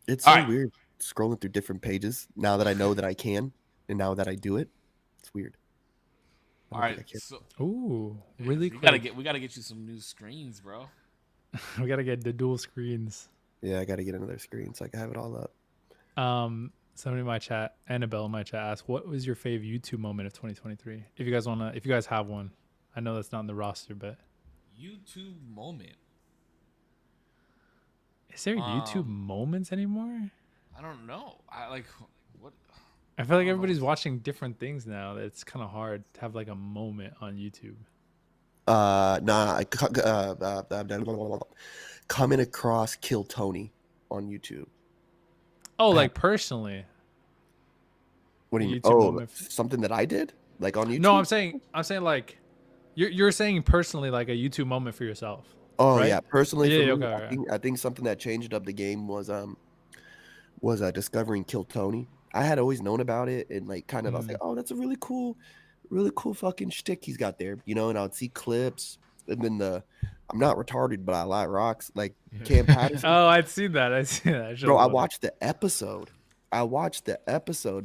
It's so All right. weird scrolling through different pages now that I know that I can, and now that I do it, it's weird. I All don't think right, I can. so Ooh, really we quick. gotta get you some new screens, bro. We gotta get the dual screens. Yeah, I got to get another screen so I can have it all up. Somebody in my chat, Annabelle in my chat asked, "What was your fave YouTube moment of 2023?" If you guys have one, I know that's not in the roster, but YouTube moment. is there YouTube moments anymore? I don't know. I like what. I feel like don't know. everybody's watching different things now. That it's kind of hard to have like a moment on YouTube. Coming across Kill Tony on YouTube. Oh, like personally? What do you mean? YouTube Oh, moment. something that I did, like on YouTube. No, I'm saying like you're saying personally like a YouTube moment for yourself. Oh right? yeah, personally, Yeah, for me, okay, I think something that changed up the game was discovering Kill Tony. I had always known about it and like kind of I was like, oh, that's a really cool fucking shtick he's got there, you know. And I'd see clips, and then I'm not retarded, but I like rocks like Cam Patterson. Oh, I'd seen that. I seen that. Bro, I watched the episode.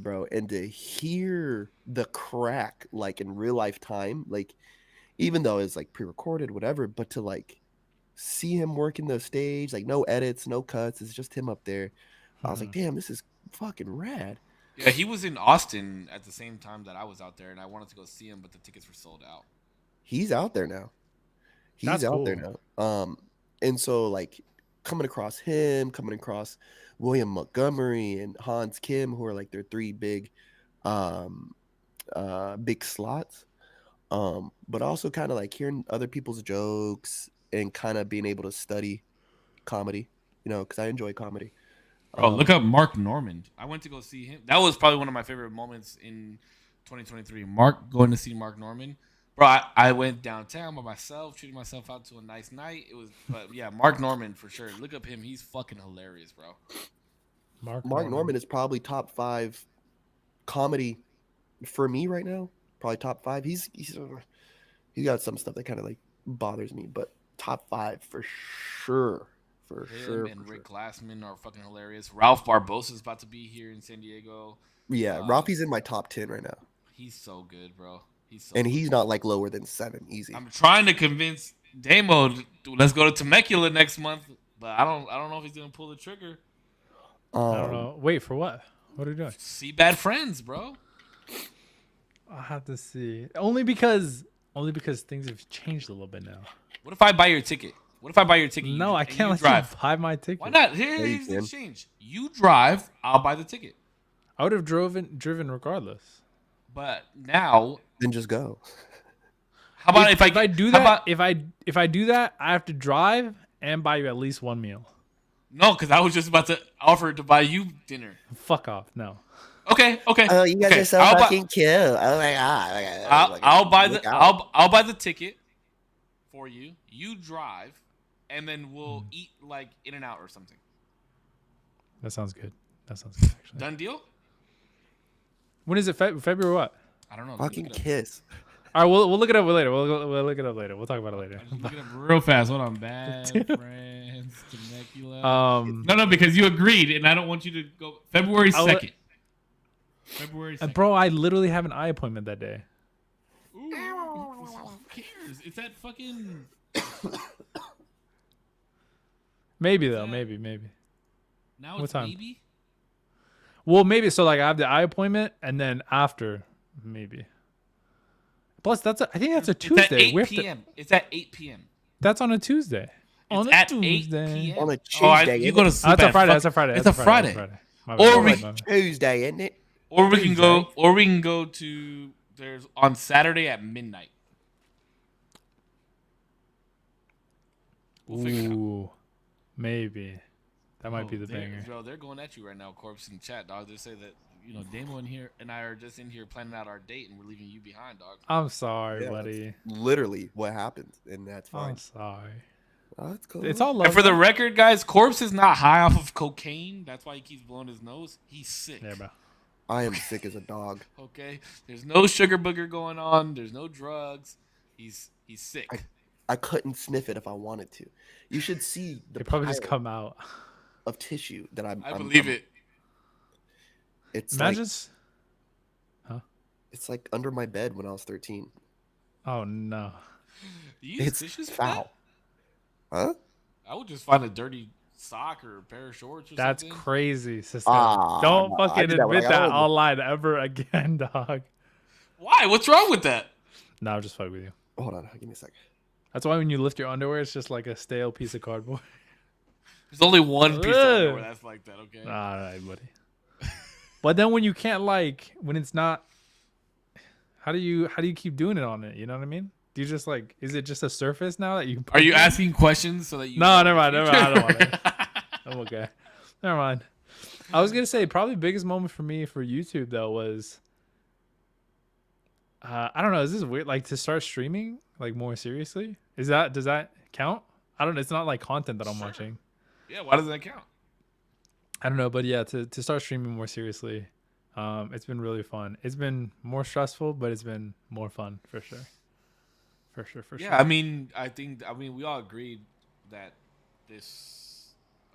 Bro, and to hear the crack like in real life time, like even though it's like pre-recorded, whatever, but to like see him working the stage, like no edits, no cuts, it's just him up there. I was like, damn, this is fucking rad. Yeah, he was in Austin at the same time that I was out there, and I wanted to go see him, but the tickets were sold out. He's out there now. That's He's out there cool. now. And so like coming across William Montgomery and Hans Kim, who are like their three big slots. But also kind of like hearing other people's jokes and kind of being able to study comedy, you know, because I enjoy comedy. Bro, look up Mark Normand. I went to go see him. That was probably one of my favorite moments in 2023. Going to see Mark Normand. Bro, I went downtown by myself, treated myself out to a nice night. But yeah, Mark Normand for sure. Look up him. He's fucking hilarious, bro. Mark Normand is probably top 5 comedy for me right now. Probably top 5. He's got some stuff that kind of like bothers me, but top 5 for sure. And Rick Glassman are fucking hilarious. Ralph Barbosa is about to be here in San Diego. Yeah, Ralphie's in my top 10 right now. He's so good, bro. He's not like lower than 7 easy. I'm trying to convince Damo, let's go to Temecula next month, but I don't know if he's gonna pull the trigger. I don't know. Wait, for what? What are you doing? See Bad Friends, bro. I'll have to see. Only because things have changed a little bit now. What if I buy your ticket? No, I can't let drive. you buy my ticket. Why not? Here's the change. You drive, I'll buy the ticket. I would have driven regardless. But now, then just go. How about if I do that? If I do that, I have to drive and buy you at least one meal. No, because I was just about to offer to buy you dinner. Fuck off. No. Okay. Oh, you guys Okay, are so I'll buy- fucking cute. Oh my god. I'll buy the ticket for you. You drive, and then we'll eat like In and Out or something. That sounds good. Actually. Done deal? When is it? February what? I don't know. Fucking Look it up. kiss. All right, we'll look it up later. We'll look it up later. We'll talk about it later. I'm just looking up real fast. Hold on. Bad friends, Temecula. Um, No, because you agreed, and I don't want you to go February I'll 2nd. February 2nd. bro, I literally have an eye appointment that day. Ooh, who cares? It's that fucking. Maybe though. that- Maybe. Now What it's time? maybe. Well, maybe. So like, I have the eye appointment, and then after, maybe. Plus, I think that's a It's at Tuesday. 8 We have to. p.m. It's at 8 p.m. That's on a Tuesday. It's On a at Tuesday. 8 p.m. On a Oh, Tuesday, you isn't go to it? sleep That's a at Friday. fuck- That's a Friday. It's That's a Friday. My Or bad, we- my bad. Tuesday, isn't it? Or we can go. Tuesday. Or we can go to. There's on Saturday at midnight. We'll figure it out. Ooh, maybe. That might be the they're- banger. Bro, they're going at you right now, Corpse, in chat, dog. They say that, Damo in here and I are just in here planning out our date and we're leaving you behind, dog. I'm sorry, Yeah, buddy. Literally what happened, and that's fine. I'm sorry. Oh, that's cool. It's all love. And for the though. record, guys, Corpse is not high off of cocaine. That's why he keeps blowing his nose. He's sick. Yeah, bro. I am sick as a dog. Okay? There's no sugar booger going on. There's no drugs. He's sick. I couldn't sniff it if I wanted to. You should see the It probably just pile come out. of tissue that I'm. I believe it. It's Imagine. it's like under my bed when I was 13. Oh no. Do you use It's tissues for foul. Huh? that? I would just find a dirty sock or a pair of shorts or That's something. crazy, sister. Ah, Don't no, I fucking did that when admit I got that older. online ever again, dog. Why? What's wrong with that? No, I'm just fucking with you. Hold on, give me a second. That's why when you lift your underwear, it's just like a stale piece of cardboard. There's only one piece of Ugh. underwear that's like that, okay? All right, buddy. But then when you can't when it's not, how do you keep doing it on it? You know what I mean? Do you just is it just a surface now that you? Are you poop in? asking questions so that you? No, never mind. I don't want it. I'm okay. Never mind. I was gonna say probably the biggest moment for me for YouTube though was, I don't know. Is this weird? Like to start streaming more seriously? Does that count? I don't know. It's not like content that I'm Sure. watching. Yeah, why does that count? I don't know, but yeah, to start streaming more seriously, it's been really fun. It's been more stressful, but it's been more fun for sure. For sure. Yeah, I mean, we all agreed that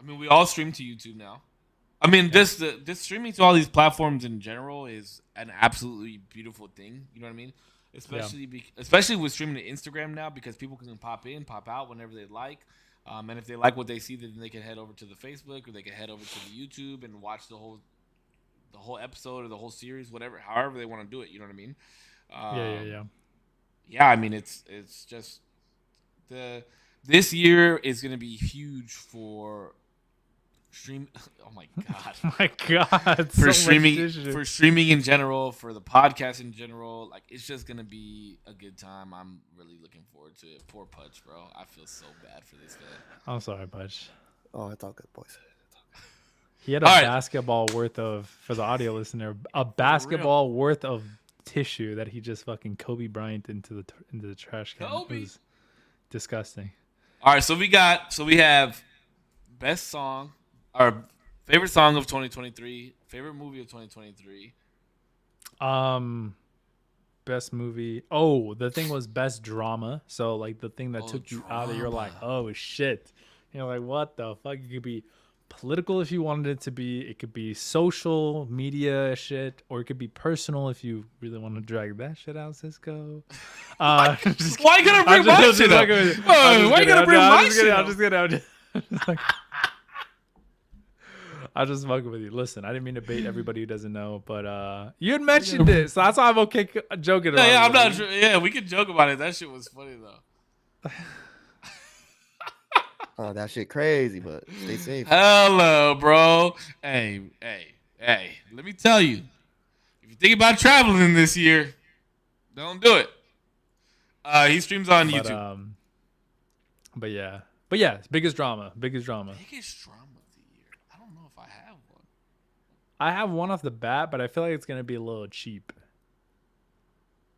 we all stream to YouTube now. I mean, this streaming to all these platforms in general is an absolutely beautiful thing. You know what I mean? Especially with streaming to Instagram now, because people can pop in, pop out whenever they like. And if they like what they see, then they can head over to the Facebook or they can head over to the YouTube and watch the whole episode or the whole series, however they want to do it. You know what I mean? Yeah. Yeah, I mean it's just this year is gonna be huge for stream. Oh my god, Oh my god. for so much streaming in general, for the podcast in general, it's just gonna be a good time. I'm really looking forward to it. Poor Pudge, bro. I feel so bad for this guy. I'm sorry, Budge. Oh, it's all good, boys. He had a All right. basketball worth of, for the audio listener, a basketball worth of tissue that he just fucking Kobe Bryant into the trash can. Kobe. It was disgusting. All right, so we have best song, our favorite song of 2023, favorite movie of 2023. Best movie. Oh, the thing was best drama. So the thing that took you out of, you're like, oh shit. You're like, what the fuck? It could be political if you wanted it to be. It could be social media shit, or it could be personal if you really want to drag that shit out, Cisco. Why you gotta bring my shit up? Why you gotta bring my shit up? I'm just fucking with you. Listen, I didn't mean to bait everybody who doesn't know, but you had mentioned it, so that's why I'm okay joking about it. Yeah, I'm not sure. Yeah, we could joke about it. That shit was funny though. Oh, that shit crazy, but stay safe. Hello, bro. Hey. Let me tell you, if you think about traveling this year, don't do it. He streams on YouTube. But yeah, biggest drama. Biggest drama of the year. I don't know if I have one. I have one off the bat, but I feel like it's gonna be a little cheap.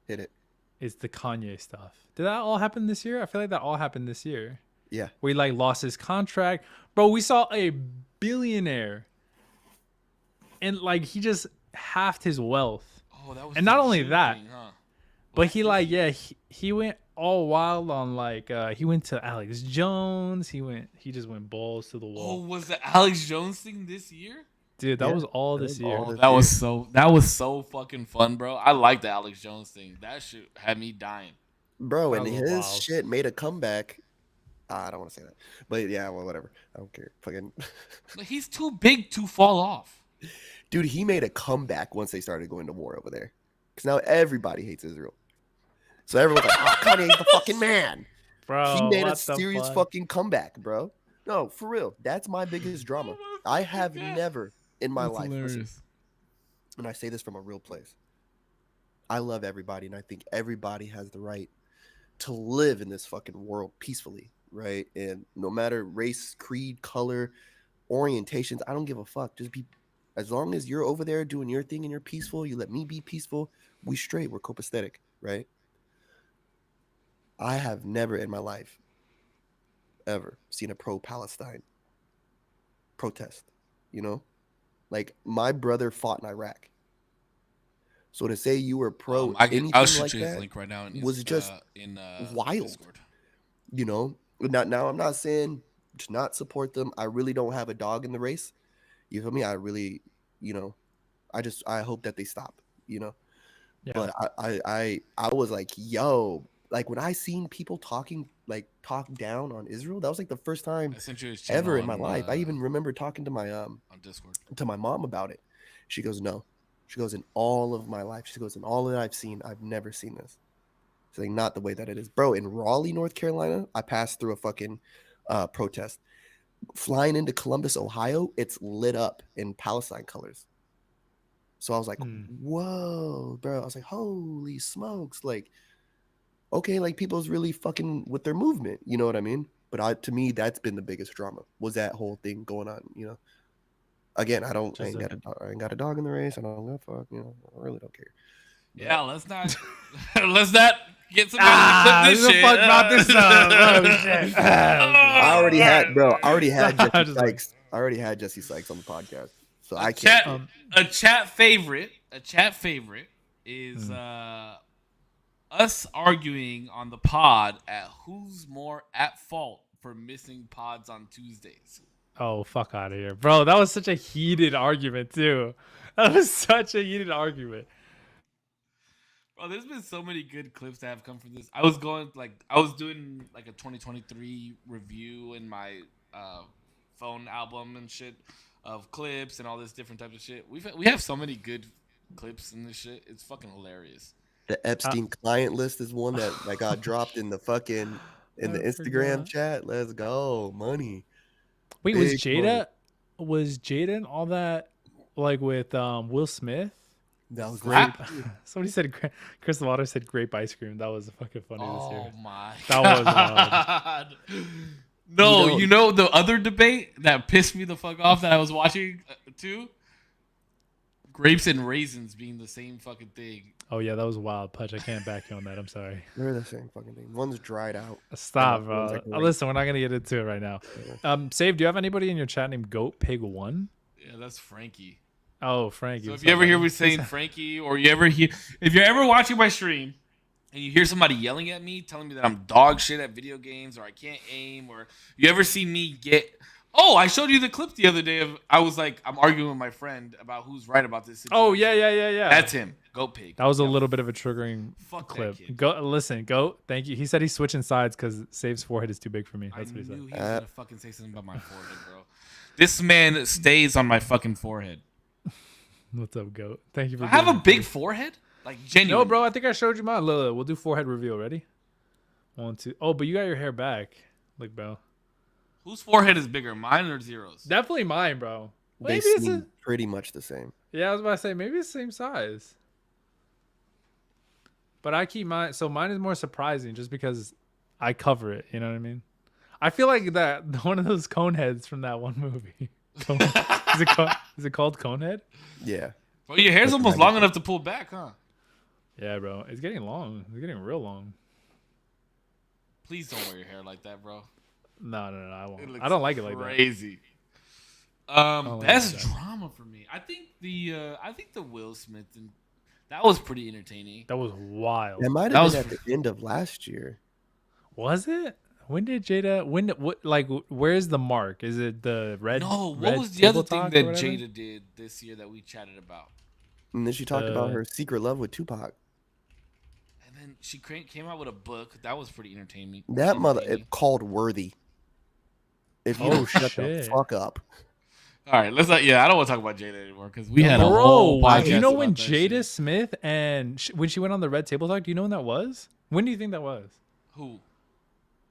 Hit it. It's the Kanye stuff. Did that all happen this year? I feel like that all happened this year. Yeah. Where he like lost his contract. Bro, we saw a billionaire. And like he just halved his wealth. Oh, that was And the not only June that, thing, huh? but he like, yeah, he went all wild on like he went to Alex Jones. He just went balls to the Oh, wall. was the Alex Jones thing this year? Dude, that Yeah, was all that this was year. all Oh, this that was so fucking fun, bro. I like the Alex Jones thing. That shit had me dying. Bro, and That was his wild. shit made a comeback. I don't want to say that. But yeah, well, whatever. I don't care. Fucking Like, he's too big to fall off. dude, he made a comeback once they started going to war over there. Because now everybody hates Israel. So everyone's like, oh, Kanye's the fucking man. Bro, He made a what the serious fuck? fucking comeback, bro. No, for real. That's my biggest drama. I have never in my life, listen, and I say this from a real place. I love everybody, and I think everybody has the right to live in this fucking world peacefully, right? And no matter race, creed, color, orientations, I don't give a fuck. Just be, as long as you're over there doing your thing and you're peaceful, you let me be peaceful, we straight, we're copacetic, right? I have never in my life ever seen a pro-Palestine protest, you know? Like, my brother fought in Iraq. So to say you were pro anything I'll shoot like you his that link right now. was just in wild. Discord. You know, now I'm not saying to not support them. I really don't have a dog in the race. You feel me? I really, you know, I hope that they stop, you know. Yeah. But I was like, yo, like when I seen people talk down on Israel, that was like the first time I sent you his ever in channel my life. I even remember talking to my on Discord. to my mom about it. She goes, no. She goes, in all of my life, she goes, in all that I've seen, I've never seen this. She's like, not the way that it is. Bro, in Raleigh, North Carolina, I passed through a fucking protest. Flying into Columbus, Ohio, it's lit up in Palestine colors. So I was like, whoa, bro. I was like, holy smokes. Like, okay, like people's really fucking with their movement. You know what I mean? But to me, that's been the biggest drama, was that whole thing going on, you know? Again, I ain't got a dog in the race. I don't give a fuck. You know, I really don't care. Yeah, let's not get somebody Ah, to clip this shit. fuck about this oh, shit. I already had, bro. I already had I Jesse just like- Sykes. I already had Jesse Sykes on the podcast, so I can't. A chat favorite is us arguing on the pod at who's more at fault for missing pods on Tuesdays. Oh, fuck out of here. Bro, that was such a heated argument, too. That was such a heated argument. Bro, there's been so many good clips that have come from this. I was doing like a 2023 review in my phone album and shit of clips and all this different types of shit. We have so many good clips in this shit. It's fucking hilarious. The Epstein client list is one that got dropped in the fucking I Instagram forgot. chat. Let's go, money. Wait, was Big Jada and all that like with Will Smith? That was Great. great. Somebody said Chris Water said grape ice cream. That was fucking funny this Oh year. my That was god. No, you know the other debate that pissed me the fuck off that I was watching too? Grapes and raisins being the same fucking thing. Oh yeah, that was wild. Pudge, I can't back you on that. I'm sorry. They're the same fucking thing. One's dried out. Stop, Yeah, bro. one's like grape. Listen, we're not gonna get into it right now. Save, do you have anybody in your chat named Goat Pig One? Yeah, that's Frankie. Oh, Frankie. So what's if you up, ever hear buddy? me saying Frankie, or if you're ever watching my stream and you hear somebody yelling at me, telling me that I'm dog shit at video games, or I can't aim, or you ever see me I showed you the clip the other day of I'm arguing with my friend about who's right about this situation. Oh yeah. That's him. Goat Pig. That was a little bit of a triggering Fuck that clip. kid. Goat. Thank you. He said he's switching sides because Save's forehead is too big for me. I That's what he knew said. he was gonna fucking say something about my forehead, bro. This man stays on my fucking forehead. What's up, Goat? Thank you for. I have a being big here. Like genuine. No, bro. I think I showed you mine. Look, we'll do forehead reveal. Ready? 1, 2. Oh, but you got your hair back. Look, bro. Whose forehead is bigger, mine or Zero's? Definitely mine, bro. They Maybe it's seem pretty much the same. Yeah, I was about to say maybe it's the same size. But I keep mine, so mine is more surprising just because I cover it. You know what I mean? I feel like that one of those cone heads from that one movie. Is it called Conehead? Yeah. Bro, your hair's That's almost what I long did. enough to pull back, huh? Yeah, bro. It's getting long. It's getting real long. Please don't wear your hair like that, bro. No, I It won't. looks I don't like it like that. crazy. don't like Best that. drama for me. I think the Will Smith and that was pretty entertaining. That was wild. That might That have was been at the end of last year. Was it? When did Jada? Where's the mark? Is it the red? No, what red was the other table thing talk that or whatever? Jada did this year that we chatted about? And then she talked about The- her secret love with Tupac. And then she came out with a book that was pretty entertaining. That mother entertaining. it called Worthy. If you Oh, don't shut the shit. fuck up. All right, let's not. Yeah, I don't want to talk about Jada anymore because we had a Bro, whole do podcast. you know about when that Jada shit. Smith and when she went on the red table talk? Do you know when that was? When do you think that was? Who?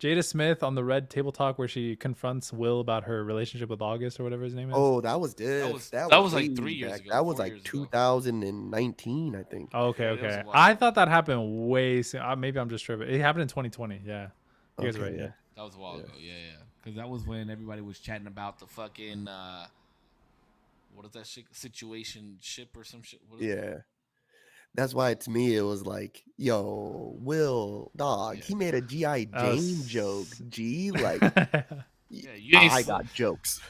Jada Smith on the red table talk where she confronts Will about her relationship with August or whatever his name is. Oh, that was dead. That was like way 3 years back. ago, That was 4 like years ago. 2019, I think. Oh, okay, Yeah, that was okay. a while I ago. thought that happened way soon. Maybe I'm just tripping. It happened in 2020. Yeah, you guys are Okay, right. Yeah. That was a while Yeah. ago. Yeah. Because that was when everybody was chatting about the fucking what is that shit? Situation ship or some shit? What is it? Yeah. That's why to me it was like, yo, Will, dog, Yeah. he made a G.I. That was- Jane joke. G, like, Yeah, you ain't I s- got jokes.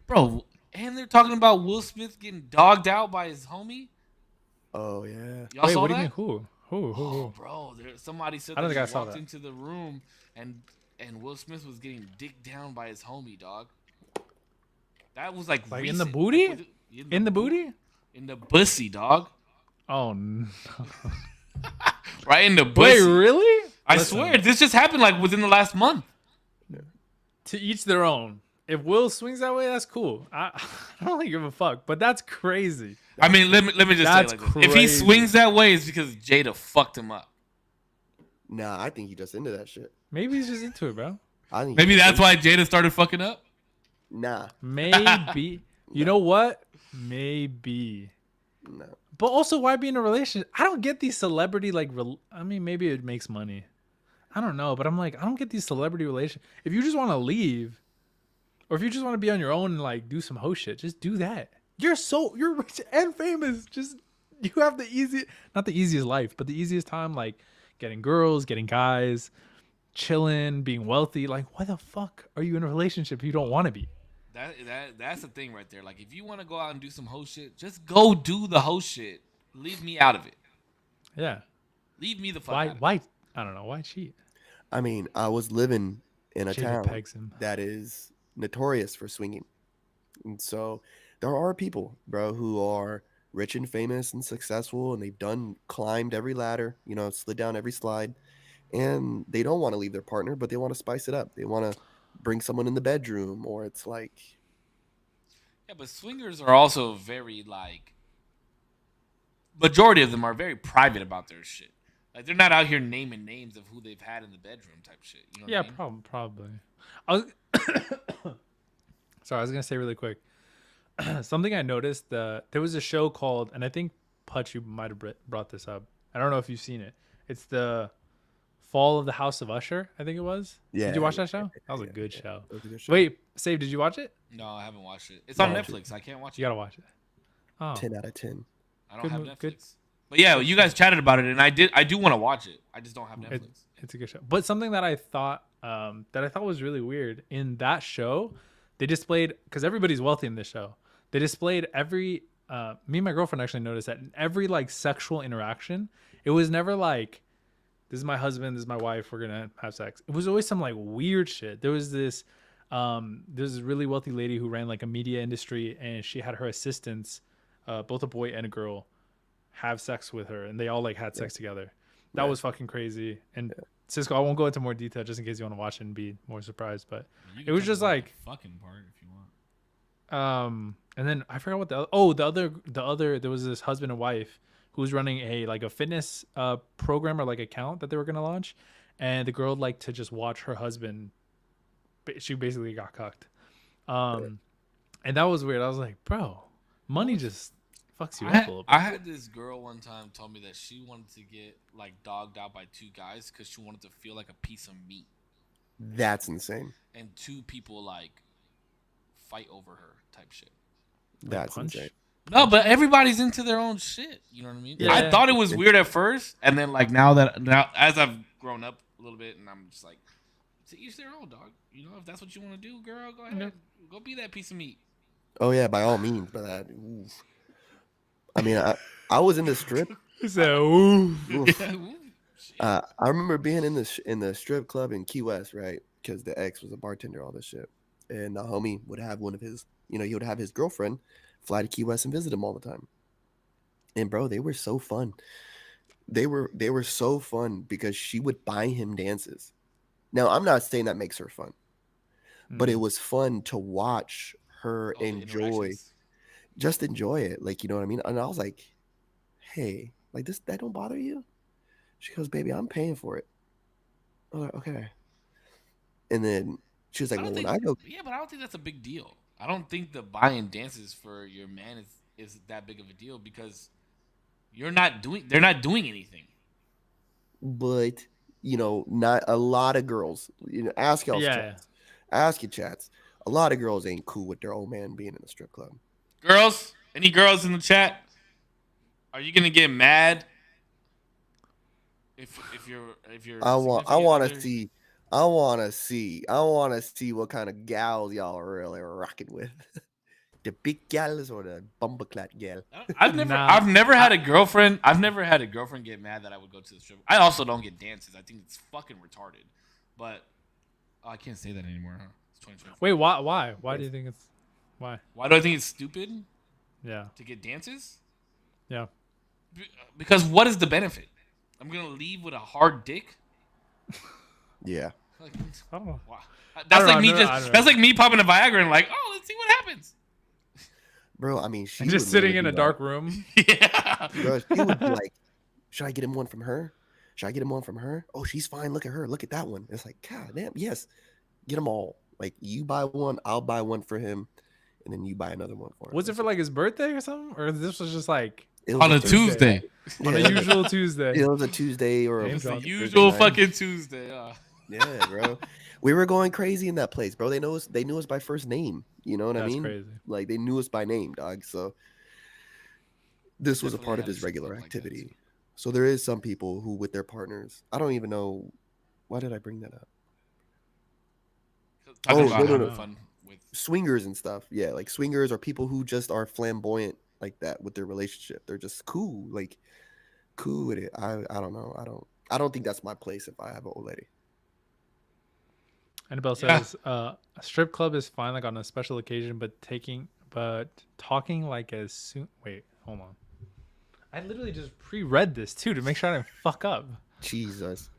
Bro, and they're talking about Will Smith getting dogged out by his homie. Oh, yeah. Y'all Wait, saw what do that? you mean? Who? Oh, bro, somebody said I don't that think I he saw walked that. into the room and Will Smith was getting dicked down by his homie, dog. That was like Like in the recent. booty? Like, In the booty? In the pussy, dog. Oh no! Right in the Wait, pussy. really? I Listen, swear, this just happened like within the last month. to each their own. If Will swings that way, that's cool. I don't really give a fuck, but that's crazy. I mean, let me just That's say it like this. If he crazy. swings that way, it's because Jada fucked him up. Nah, I think he just into that shit. Maybe he's just into it, bro. I think Maybe he that's just- why Jada started fucking up. Nah, Maybe. You know what? Maybe. no. But also, why be in a relationship? I don't get these celebrity I mean, maybe it makes money. I don't know, but I'm like, I don't get these celebrity relations. If you just want to leave, or if you just want to be on your own and like do some host shit, just do that. You're rich and famous. Just you have not the easiest life, but the easiest time, like getting girls, getting guys, chilling, being wealthy. Like, why the fuck are you in a relationship if you don't want to be? That's the thing right there. Like, if you want to go out and do some host shit, just go do the host shit. Leave me out of it. Yeah. Leave me the fuck Why? out of it. Why? I don't know. Why cheat? I mean, I was living in a Jada town pegs him. that is notorious for swinging. And so there are people, bro, who are rich and famous and successful and they've climbed every ladder, slid down every slide. And they don't want to leave their partner, but they want to spice it up. They want to bring someone in the bedroom, or it's like, Yeah, but swingers are also very like. Majority of them are very private about their shit. Like they're not out here naming names of who they've had in the bedroom type shit. You know Yeah, what I mean? probably. I was sorry, I was gonna say really quick. Something I noticed. There was a show called, and I think Putch, you might have brought this up. I don't know if you've seen it. It's the Fall of the House of Usher. I think it was. yeah. Did you watch yeah, that show? That was a yeah, good yeah. show. That was a good show. Wait, Save, did you watch it? No, I haven't watched it. It's on No. Netflix. I can't watch it. You gotta watch it. Oh, 10 out of 10. I don't Good have mo- Netflix. good- But yeah, you guys chatted about it, and I do want to watch it. I just don't have It- Netflix. it's a good show. But something that I thought was really weird in that show, they displayed, because everybody's wealthy in this show. They displayed every me and my girlfriend actually noticed that in every like sexual interaction, it was never like, this is my husband, this is my wife, we're gonna have sex. It was always some like weird shit. There's this really wealthy lady who ran like a media industry, and she had her assistants, both a boy and a girl, have sex with her, and they all like had sex together. That Yeah. was fucking crazy. And Cisco, I won't go into more detail just in case you want to watch it and be more surprised. But You it can was talk just about like, the fucking part if you want. and then I forgot what the other there was this husband and wife who was running a fitness program or like account that they were gonna launch, and the girl liked to just watch her husband. She basically got cucked, and that was weird. I was like, bro, money just fucks you up a little bit. I had this girl one time tell me that she wanted to get like dogged out by two guys because she wanted to feel like a piece of meat, That's insane. and two people like fight over her type shit. That's punch? insane. No, but everybody's into their own shit. You know what I mean? Yeah. I thought it was weird at first, and then like now as I've grown up a little bit, and I'm just like, to each their own, dog. You know, if that's what you want to do, girl, go ahead, go be that piece of meat. Oh yeah, by all means, but that. Oof. I mean, I was in the strip. So, ooh. Oof. Ooh, shit. I remember being in the strip club in Key West, right? Because the ex was a bartender, all this shit, and the homie would have one of his, he would have his girlfriend fly to Key West and visit him all the time. And bro, they were so fun. They were so fun because she would buy him dances. Now, I'm not saying that makes her fun, but it was fun to watch her All the interactions. just enjoy it. Like, you know what I mean? And I was like, hey, like that don't bother you? She goes, baby, I'm paying for it. I was like, okay. And then she was like, well, when I go, Yeah, but I don't think that's a big deal. I don't think the buying dances for your man is that big of a deal because they're not doing anything. but not a lot of girls, ask y'all Yeah. chats. Ask your chats. A lot of girls ain't cool with their old man being in the strip club. Girls, any girls in the chat? Are you gonna get mad if you're I want significant other- to see what kind of gals y'all are really rocking with. The big gals or the bumbleclat gal? I've never had a girlfriend. I've never had a girlfriend get mad that I would go to the strip. I also don't get dances. I think it's fucking retarded. But I can't say that anymore. Huh? It's 2024. Wait, why? Why do you think it's why? Why do I think it's stupid Yeah. to get dances? Yeah. Because what is the benefit? I'm gonna leave with a hard dick. Yeah. Like, I don't know. wow. I That's don't like know, me I don't know. That's like me popping a Viagra and like, oh, let's see what happens. Bro, I mean, she And just would sitting literally in a be dark room. Yeah. Bro, she would be like, should I get him one from her? Should I get him one from her? Oh, she's fine. Look at her. Look at that one. It's like, God damn, yes. Get them all. Like, you buy one, I'll buy one for him, and then you buy another one for him. Was it for like his birthday or something? Or this was just like It was On a Tuesday. Tuesday. on a usual Tuesday? It was a Tuesday or Name It's the drop. usual Thursday night. fucking Tuesday. Yeah, bro. We were going crazy in that place, bro. They knew us by first name. You know what I That's mean? crazy. Like, they knew us by name, dog. So this was a Definitely part of had a his strip regular club like that, activity. too. So there is some people who, with their partners, I don't even know. Why did I bring that up? Talking Oh, about no, having no. fun with. Swingers and stuff. Yeah, like swingers are people who just are flamboyant like that with their relationship. They're just cool, like cool with it. I don't know. I don't think that's my place if I have an old lady. Annabelle Yeah. says, a strip club is fine like on a special occasion, but talking like as soon. Wait, hold on. I literally just pre-read this too to make sure I didn't fuck up. Jesus.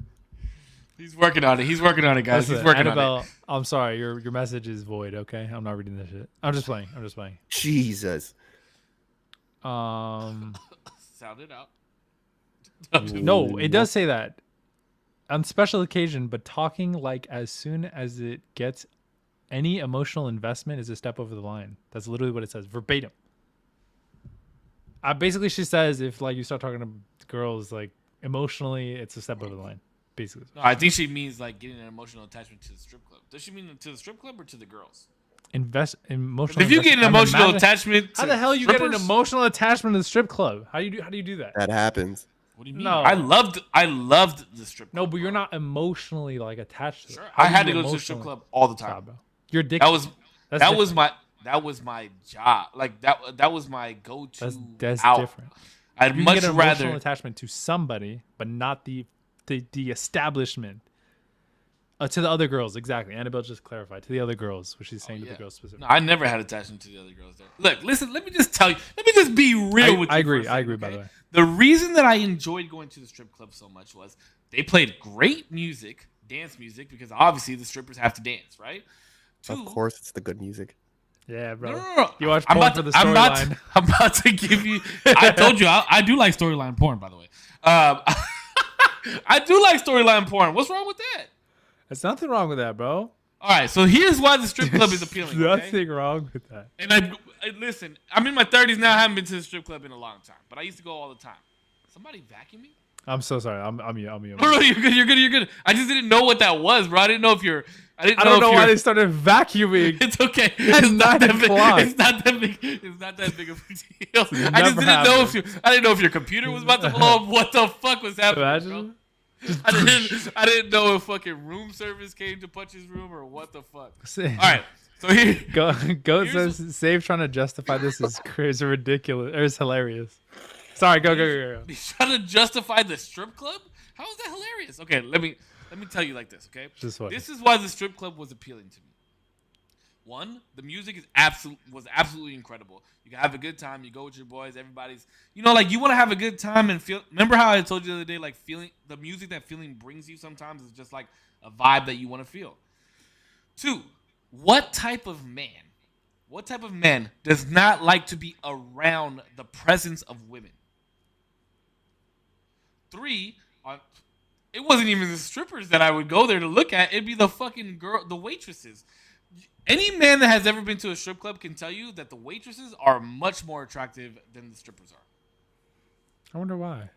He's working on it. He's working on it, guys. Listen, He's working Annabelle, on it. I'm sorry, your message is void. Okay, I'm not reading this shit. I'm just playing. Jesus. Sound it out. No, it does say that on special occasion, but talking like as soon as it gets any emotional investment is a step over the line. That's literally what it says verbatim. Basically, she says if like you start talking to girls like emotionally, it's a step over the line. Basically, No, I think she means like getting an emotional attachment to the strip club. Does she mean to the strip club or to the girls? emotional. If you get an investment- emotional imagine- attachment, to how the hell you get an strippers? emotional attachment to the strip club? How do you do that? That happens. What do you mean? No. I loved the strip club. No, but you're bro. not emotionally like attached to Sure. it. How I do had you to go to the strip emotionally- club all the time. Stop, bro. Your dick. That was That's that different. was my job. Like that was my go-to. That's out. different. I'd You can much get an emotional rather. attachment to somebody, but not the establishment. To the other girls, exactly. Annabelle just clarified to the other girls, what she's saying to Yeah. the girls specifically. No, I never had attachment to the other girls there. Look, listen. Let me just tell you. Let me just be real with you. I for a agree. I second, agree. By okay? the way, The reason that I enjoyed going to the strip club so much was they played great music, dance music, because obviously the strippers have to dance, right? Of course, it's the good music. yeah, bro. No. You watch I'm porn about for to- the I'm about storyline. to- I'm about to give you. I told you I do like storyline porn, by the way. I do like storyline porn. What's wrong with that? There's nothing wrong with that, bro. All right, so here's why the strip club is appealing. There's Okay? nothing wrong with that. And listen, I'm in my 30s now. I haven't been to the strip club in a long time, but I used to go all the time. Somebody vacuuming? I'm so sorry. I'm you. No, you're good. You're good. You're good. I just didn't know what that was, bro. I didn't know if you're. I don't know why they started vacuuming. It's okay. It's 9 o'clock. It's not that big. It's not that big of a deal. I just never didn't know if happened. I didn't know if your computer was about to blow up. What the fuck was happening, bro? Imagine. I didn't know if fucking room service came to Punch's room or what the fuck. All All right. So here, Goat Here's- says Save trying to justify this is ridiculous. Or it's hilarious. Sorry, go. he's trying to justify the strip club. How is that hilarious? Okay, let me tell you like this. Okay, Just what? this is why the strip club was appealing to me. One, the music was absolutely incredible. You can have a good time. You go with your boys. Everybody's, like you want to have a good time and feel. Remember how I told you the other day, like feeling the music that feeling brings you sometimes is just like a vibe that you want to feel. Two, what type of man does not like to be around the presence of women? Three, it wasn't even the strippers that I would go there to look at. It'd be the fucking the waitresses. Any man that has ever been to a strip club can tell you that the waitresses are much more attractive than the strippers are. I wonder why.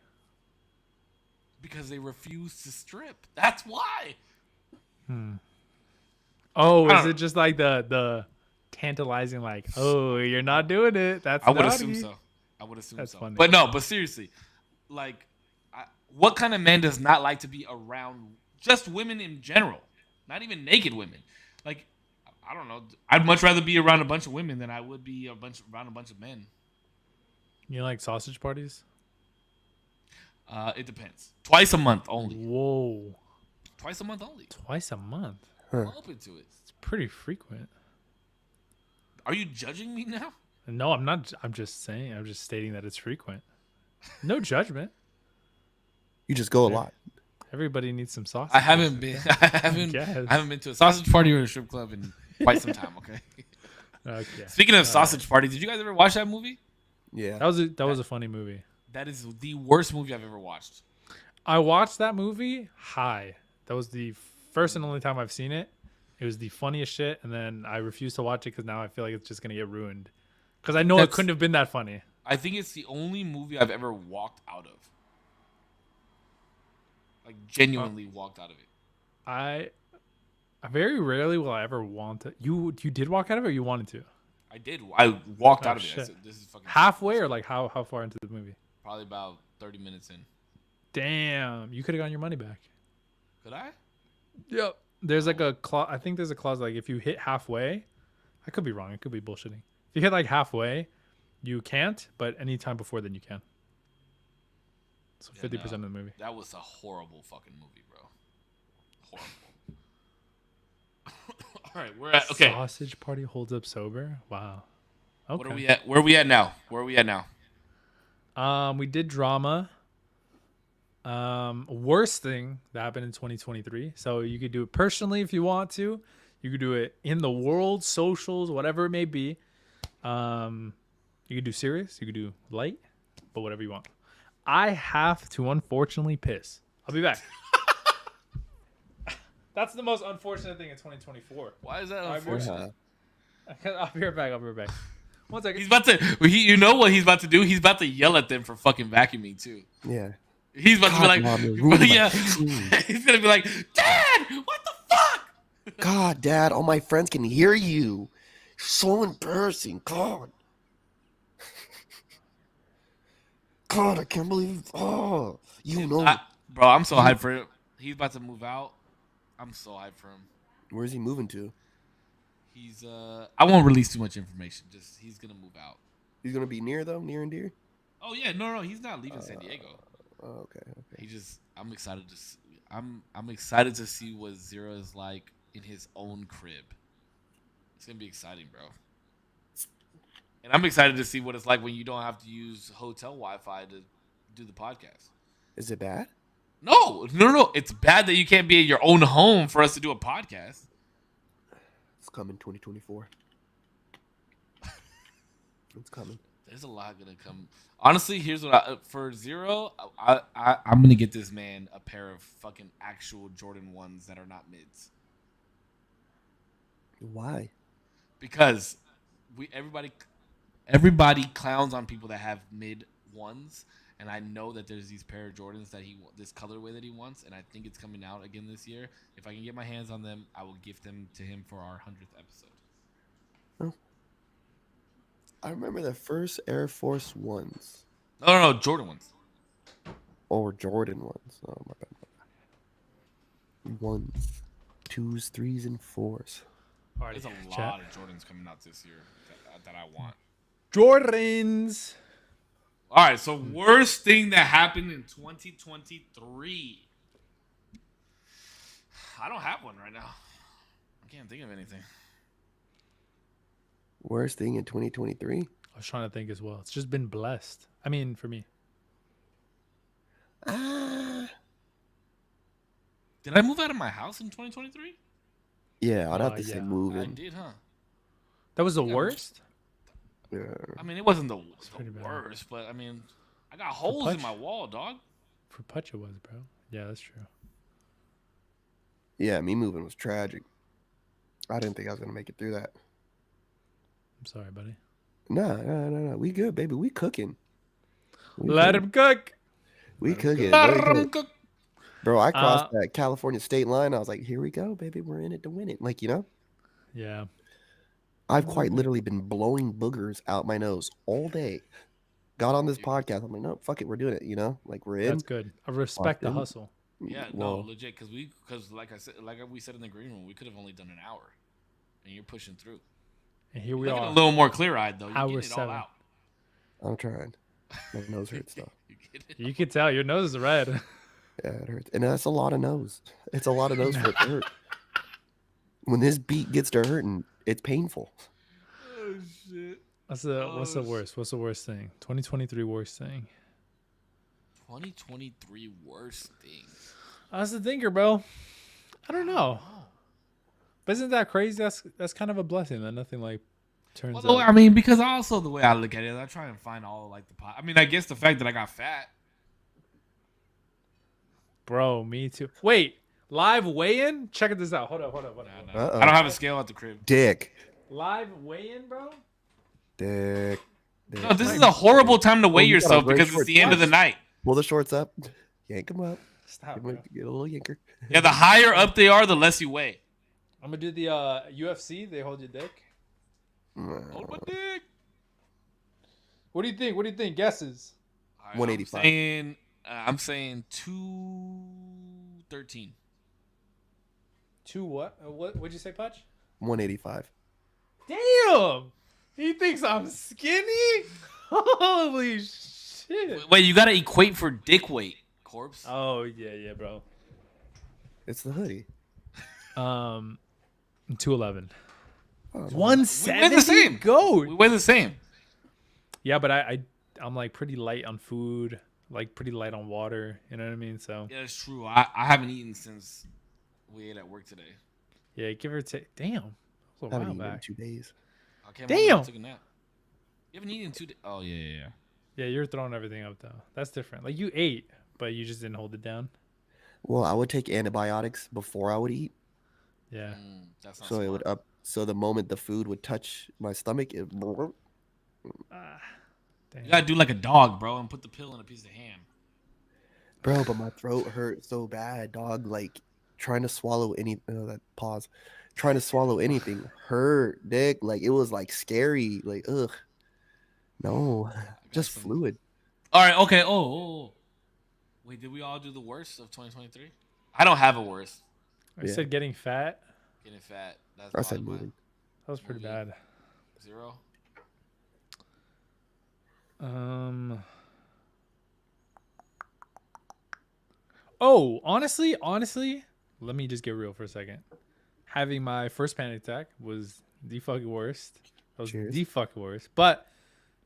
Because they refuse to strip. That's why. Oh, I is don't it just like the tantalizing, like, oh, you're not doing it? That's I would naughty. assume so. That's so. funny. But no, but seriously, like, what kind of man does not like to be around just women in general? Not even naked women. Like, I don't know. I'd much rather be around a bunch of women than I would be around a bunch of men. You like sausage parties? It depends. Twice a month only. Whoa. Twice a month only. Twice a month? I'm open to it. It's pretty frequent. Are you judging me now? No, I'm not. I'm just saying. I'm just stating that it's frequent. No judgment. You just go a lot. Everybody needs some sausage. I haven't been. I haven't been to a sausage party or a strip club in quite some time. Okay. Okay. Speaking of sausage party, did you guys ever watch that movie? Yeah. That was a funny movie. That is the worst movie I've ever watched. I watched that movie high. That was the first and only time I've seen it. It was the funniest shit, and then I refused to watch it because now I feel like it's just gonna get ruined. Because I know it couldn't have been that funny. I think it's the only movie I've ever walked out of. Like genuinely walked out of it. I very rarely will I ever want to. You did walk out of it, or you wanted to? I did. I walked out of it. I shit. said, this is fucking Halfway, or like how far into the movie? probably about 30 minutes in. Damn, you could have gotten your money back. Could I? Yep. There's like a clause. I think there's a clause like if you hit halfway, I could be wrong. It could be bullshitting. If you hit like halfway, you can't. But anytime before then, you can. So 50% of the movie. That was a horrible fucking movie, bro. Horrible. All right, we're at okay. Sausage party holds up sober. Wow. Okay. What are we at? Where are we at now? We did drama. Worst thing that happened in 2023. So you could do it personally if you want to. You could do it in the world, socials, whatever it may be. You could do serious. You could do light, but whatever you want. I have to unfortunately piss. I'll be back. That's the most unfortunate thing in 2024. Why is that unfortunate? I'll be right back. 1 second. He's about to. You know what he's about to do? He's about to yell at them for fucking vacuuming too. Yeah. He's about to be like, Mom, you're ruining my yeah. food. He's gonna be like, Dad, what the fuck? God, Dad, all my friends can hear you. You're so embarrassing. God. God, I can't believe. Oh, you know. Bro, I'm so hyped for him. He's about to move out. I'm so hyped for him. Where's he moving to? He's I won't release too much information. Just he's gonna move out. He's gonna be near though, near and dear. Oh yeah, no, he's not leaving San Diego. Oh, okay. He just I'm excited to I'm excited to see what Zero is like in his own crib. It's gonna be exciting, bro. And I'm excited to see what it's like when you don't have to use hotel Wi-Fi to do the podcast. Is it bad? No. It's bad that you can't be at your own home for us to do a podcast. It's coming 2024. It's coming. There's a lot gonna come. Honestly, here's what for Zero, I'm gonna get this man a pair of fucking actual Jordan 1s that are not mids. Why? Because everybody clowns on people that have mid ones, and I know that there's these pair of Jordans that this colorway that he wants, and I think it's coming out again this year. If I can get my hands on them, I will gift them to him for our 100th episode. Oh. I remember the first Air Force Ones. No, Jordan ones. Or Jordan ones. Oh, my bad. Ones, 2s, 3s, and 4s. There's a lot of Jordans coming out this year that I want. Jordans. All right, so worst thing that happened in 2023. I don't have one right now. I can't think of anything. Worst thing in 2023? I was trying to think as well. It's just been blessed. I mean, for me. Did I move out of my house in 2023? Yeah, I'd have to say yeah. moving. I did, huh? That was the worst? Yeah. I mean, it wasn't the pretty bad. worst, but I mean, I got holes in my wall, dog. For Putch it was, bro. Yeah, that's true. Yeah, me moving was tragic. I didn't think I was gonna make it through that. I'm sorry, buddy. No. We good, baby. We cooking. Let him cook. We cooking. Bro, I crossed that California state line. I was like, here we go, baby. We're in it to win it. Like, you know? Yeah. I've quite literally been blowing boogers out my nose all day. Got on this podcast. I'm like, no, fuck it. We're doing it. You know? Like, we're in. That's good. I respect the hustle. Yeah, Well, no, legit, because like I said, like we said in the green room, we could have only done an hour, and you're pushing through. And here we Looking are. a little more clear-eyed though. You're Hour getting it all 7. out. I'm trying. My nose hurts, though. You can tell your nose is red. Yeah, it hurts. And that's a lot of nose. It's a lot of nose for it to hurt. When this beat gets to hurting, it's painful. Oh shit. What's the worst? What's the worst thing? 2023 worst thing. 2023 worst thing. That's the thinker, bro. I don't know. But isn't that crazy? That's kind of a blessing that nothing like turns Well, out. I mean, because also the way I look at it, I try and find all like the pot. I mean, I guess the fact that I got fat. Bro, me too. Wait, live weigh-in? Check this out. Hold up. Nah. I don't have a scale at the crib. Dick. Live weigh-in, bro? Dick. No, this is a horrible time to weigh you got a yourself great because it's short the end of the night. Pull the shorts up. Yank them up. Stop, Get bro. a little yanker. Yeah, the higher up they are, the less you weigh. I'm gonna do the UFC. They hold your dick. Hold my dick. What do you think? Guesses. All right, 185. I'm saying 213. Two what? What'd you say, Putch? 185. Damn! He thinks I'm skinny? Holy shit. Wait, you gotta equate for dick weight, corpse. Oh, yeah, bro. It's the hoodie. 211. Oh, no. 170? We weigh the same. Goat. We weigh the same. Yeah, but I'm like pretty light on food, like pretty light on water. You know what I mean? So Yeah, it's true. I haven't eaten since we ate at work today. yeah, give or take. Damn, that was a Haven't while eaten in back. 2 days. I can't Damn. I took a nap. You haven't eaten in 2 days. Oh yeah. Yeah, you're throwing everything up though. That's different. Like you ate, but you just didn't hold it down. Well, I would take antibiotics before I would eat. Yeah. That's not So smart. it would up. So the moment the food would touch my stomach, it. Damn. You gotta do like a dog, bro, and put the pill in a piece of ham. Bro, but my throat hurt so bad, dog. Like trying to swallow trying to swallow anything hurt, dick. Like it was like scary. Like ugh. No, just some- fluid. All right. Okay. Oh. Wait, did we all do the worst of 2023? I don't have a worst. I Yeah. said getting fat. Getting fat. That's I said probably moving. That was pretty Moving. bad. 0. Oh, honestly, let me just get real for a second. Having my first panic attack was the fucking worst. That was Cheers. the fucking worst. But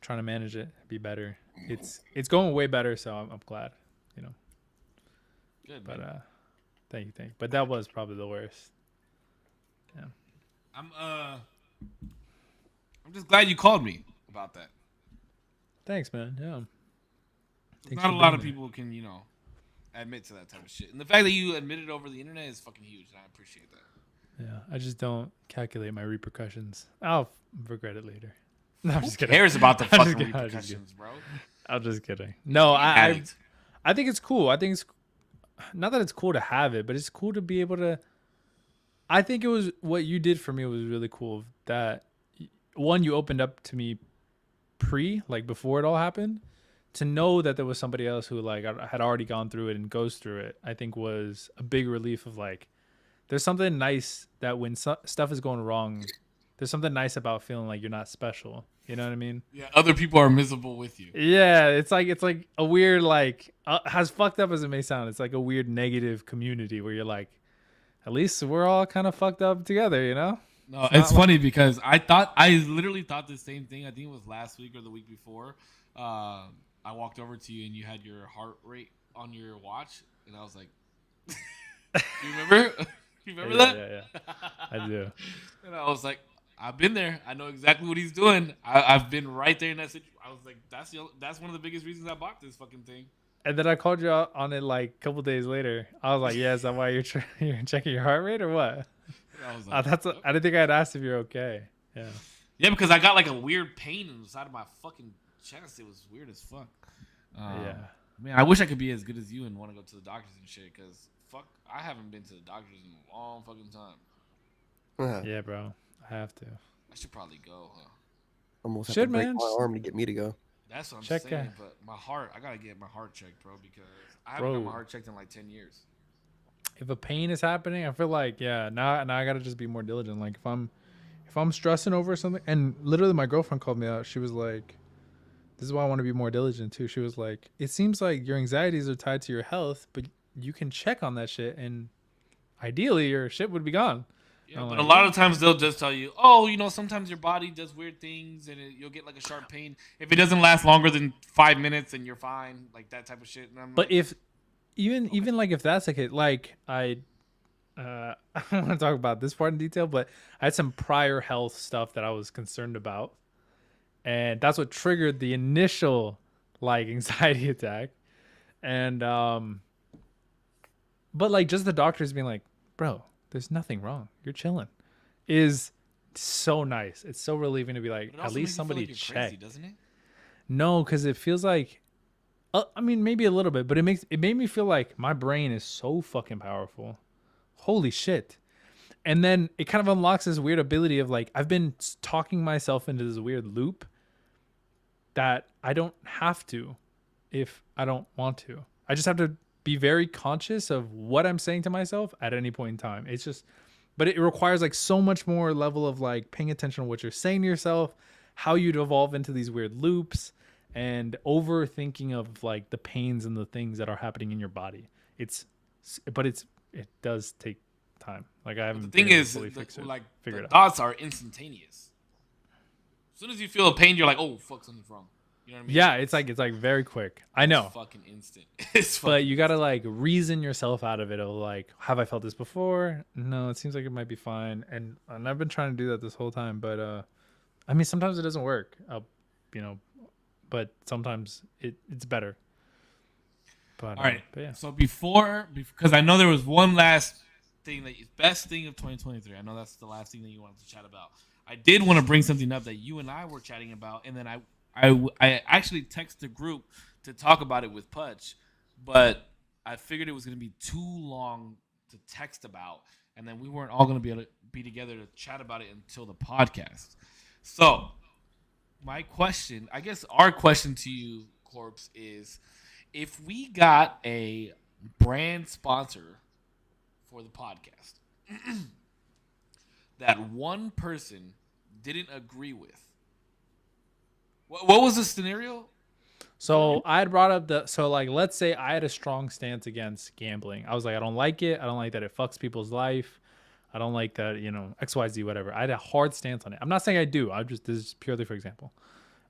trying to manage it, be better. It's going way better, so I'm glad. You know. Good. But Man. thank you. But that was probably the worst. I'm just glad you called me about that. Thanks, man. Yeah. Thanks Not for a lot of being people can, admit to that type of shit. And the fact that you admit it over the internet is fucking huge. And I appreciate that. there. Yeah, I just don't calculate my repercussions. I'll regret it later. No, I'm just Who kidding. cares about the I'm just fucking kidding, I'm just repercussions, bro? I'm just kidding. No, Be an addict. I think it's cool. I think it's not that it's cool to have it, but it's cool to be able to. I think it was what you did for me was really cool. That one, you opened up to me like before it all happened. To know that there was somebody else who like had already gone through it and goes through it, I think was a big relief of like, there's something nice that when stuff is going wrong, there's something nice about feeling like you're not special. You know what I mean? Yeah, other people are miserable with you. Yeah, it's like a weird like as fucked up as it may sound, it's like a weird negative community where you're like, at least we're all kind of fucked up together, you know? No, it's funny because I literally thought the same thing. I think it was last week or the week before. I walked over to you and you had your heart rate on your watch, and I was like, "You remember? You remember that?" Yeah, I do. And I was like, "I've been there. I know exactly what he's doing. I've been right there in that situation." I was like, "That's one of the biggest reasons I bought this fucking thing." And then I called you out on it like a couple days later. I was like, "Yeah, is that why you're checking your heart rate or what?" I was like, I didn't think I'd asked if you're okay. Yeah. Yeah, because I got like a weird pain inside of my fucking chest. It was weird as fuck. Yeah. Man, I wish I could be as good as you and want to go to the doctors and shit. Because fuck, I haven't been to the doctors in a long fucking time. Yeah, bro. I have to. I should probably go, huh? Almost have Should, to break man. my arm to get me to go. That's what I'm Check saying. out. But my heart, I gotta get my heart checked, bro. Because I haven't got my heart checked in like 10 years. If a pain is happening, I feel like now I gotta just be more diligent. Like if I'm stressing over something, and literally my girlfriend called me out. She was like, "This is why I want to be more diligent too." She was like, "It seems like your anxieties are tied to your health, but you can check on that shit, and ideally your shit would be gone." Yeah, I'm but like, a lot of times they'll just tell you, "Oh, sometimes your body does weird things, and you'll get like a sharp pain. If it doesn't last longer than 5 minutes, then you're fine." Like that type of shit. And I'm But like, if even like if that's the case, like I don't want to talk about this part in detail, but I had some prior health stuff that I was concerned about, and that's what triggered the initial like anxiety attack. And but like just the doctors being like, "Bro, there's nothing wrong. You're chilling," is so nice. It's so relieving to be like, it at also least makes you feel somebody like you're checked. crazy, doesn't it? No, because it feels like, I mean, maybe a little bit, but it made me feel like my brain is so fucking powerful. Holy shit. And then it kind of unlocks this weird ability of like, I've been talking myself into this weird loop that I don't have to if I don't want to. I just have to be very conscious of what I'm saying to myself at any point in time. It's just, but it requires like so much more level of like paying attention to what you're saying to yourself, how you'd evolve into these weird loops, and overthinking of like the pains and the things that are happening in your body. It does take time. Like I haven't. The thing been able is, to fully fix it, like figure the it out. thoughts are instantaneous. As soon as you feel a pain, you're like, "Oh fuck, something's wrong." You know what I mean? Yeah, it's like very quick. I know. It's fucking instant. It's But you gotta like reason yourself out of it. Of like, have I felt this before? No, it seems like it might be fine. And I've been trying to do that this whole time. But I mean, sometimes it doesn't work. But sometimes it's better. But all right. but yeah. So because I know there was one last thing best thing of 2023. I know that's the last thing that you wanted to chat about. I did want to bring something up that you and I were chatting about, and then I actually texted the group to talk about it with Pudge, but I figured it was going to be too long to text about, and then we weren't all going to be able to be together to chat about it until the podcast. So, my question, I guess our question to you, Corpse, is if we got a brand sponsor for the podcast that one person didn't agree with, what was the scenario? So I had brought up let's say I had a strong stance against gambling. I was like, I don't like it. I don't like that it fucks people's life. I don't like that, XYZ, whatever. I had a hard stance on it. I'm not saying I do. This is purely for example.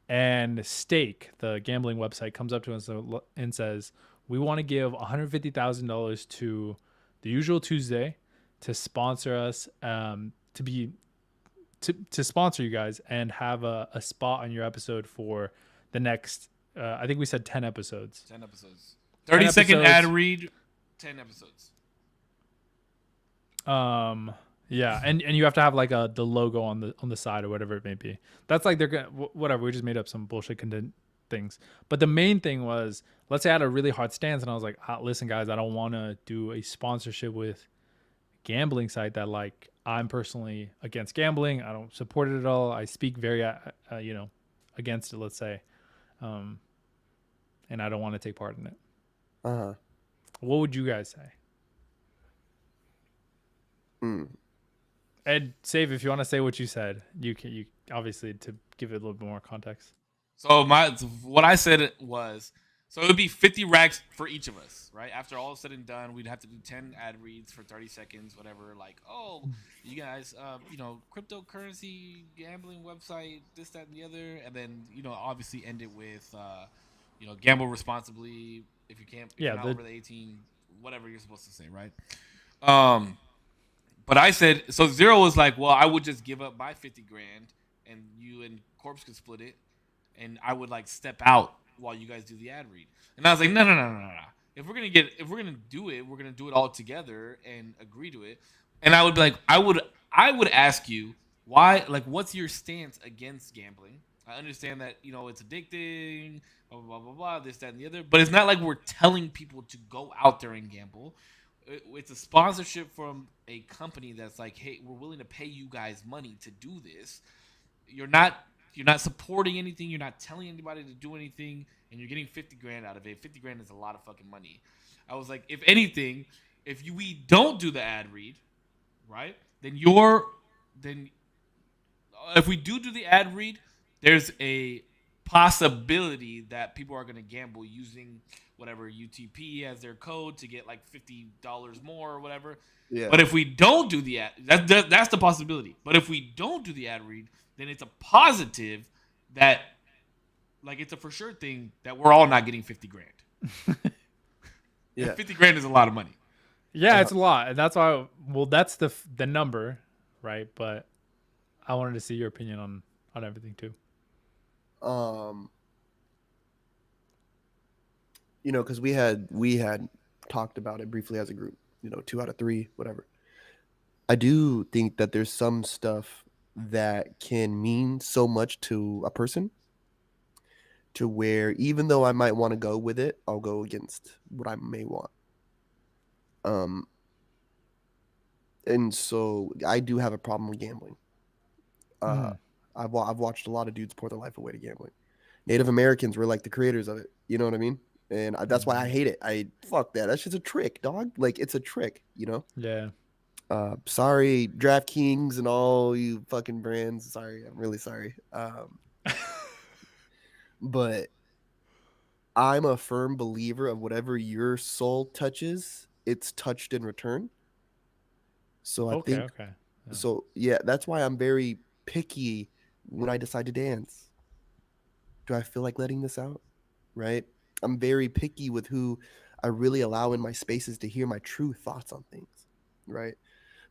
And Stake, the gambling website, comes up to us and says, we want to give $150,000 to The Usual Tuesday to sponsor us, to sponsor you guys and have a spot on your episode for the next, I think we said 10 episodes. 10 episodes. 30-second ad read, 10 episodes. Yeah, and you have to have like the logo on the side or whatever it may be. That's like they're gonna whatever. We just made up some bullshit content things. But the main thing was, let's say I had a really hard stance and I was like, listen, guys, I don't want to do a sponsorship with gambling site that like I'm personally against gambling. I don't support it at all. I speak very, against it, let's say. And I don't want to take part in it. Uh-huh. What would you guys say? Ed, save if you want to say what you said. You obviously to give it a little bit more context. So what I said was, so it would be 50 racks for each of us, right? After all is said and done, we'd have to do 10 ad reads for 30 seconds, whatever. Like, oh, you guys, cryptocurrency gambling website, this, that, and the other, and then obviously end it with, gamble responsibly. If you can't, if you're not over the 18, whatever you're supposed to say, right? But I said, so Zero was like, well, I would just give up my 50 grand, and you and Corpse could split it, and I would like step out while you guys do the ad read. And I was like, no. If we're gonna do it, we're gonna do it all together and agree to it. And I would be like, I would ask you why, like, what's your stance against gambling? I understand that it's addicting, blah blah blah blah blah, this, that, and the other. But it's not like we're telling people to go out there and gamble. It's a sponsorship from a company that's like, hey, we're willing to pay you guys money to do this. You're not supporting anything. You're not telling anybody to do anything, and you're getting 50 grand out of it. 50 grand is a lot of fucking money. I was like, if anything, we don't do the ad read, right? Then if we do the ad read, there's a possibility that people are going to gamble using whatever UTP as their code to get like $50 more or whatever. Yeah. But if we don't do the ad, that's the possibility. But if we don't do the ad read, then it's a positive that, like, it's a for sure thing that we're all not getting 50 grand. Yeah, 50 grand is a lot of money. Yeah, it's a lot, and that's why. Well, that's the number, right? But I wanted to see your opinion on everything too. Because we had talked about it briefly as a group. 2 out of 3, whatever. I do think that there's some stuff that can mean so much to a person, to where even though I might want to go with it, I'll go against what I may want. And so I do have a problem with gambling. I've watched a lot of dudes pour their life away to gambling. Native Americans were like the creators of it. You know what I mean? And that's why I hate it. Fuck that. That's just a trick, dog. Like, it's a trick, Yeah. Sorry, DraftKings and all you fucking brands. Sorry, I'm really sorry. But I'm a firm believer of whatever your soul touches, it's touched in return. So I think. Okay. Yeah. So yeah, that's why I'm very picky when I decide to dance. Do I feel like letting this out? Right? I'm very picky with who I really allow in my spaces to hear my true thoughts on things. Right?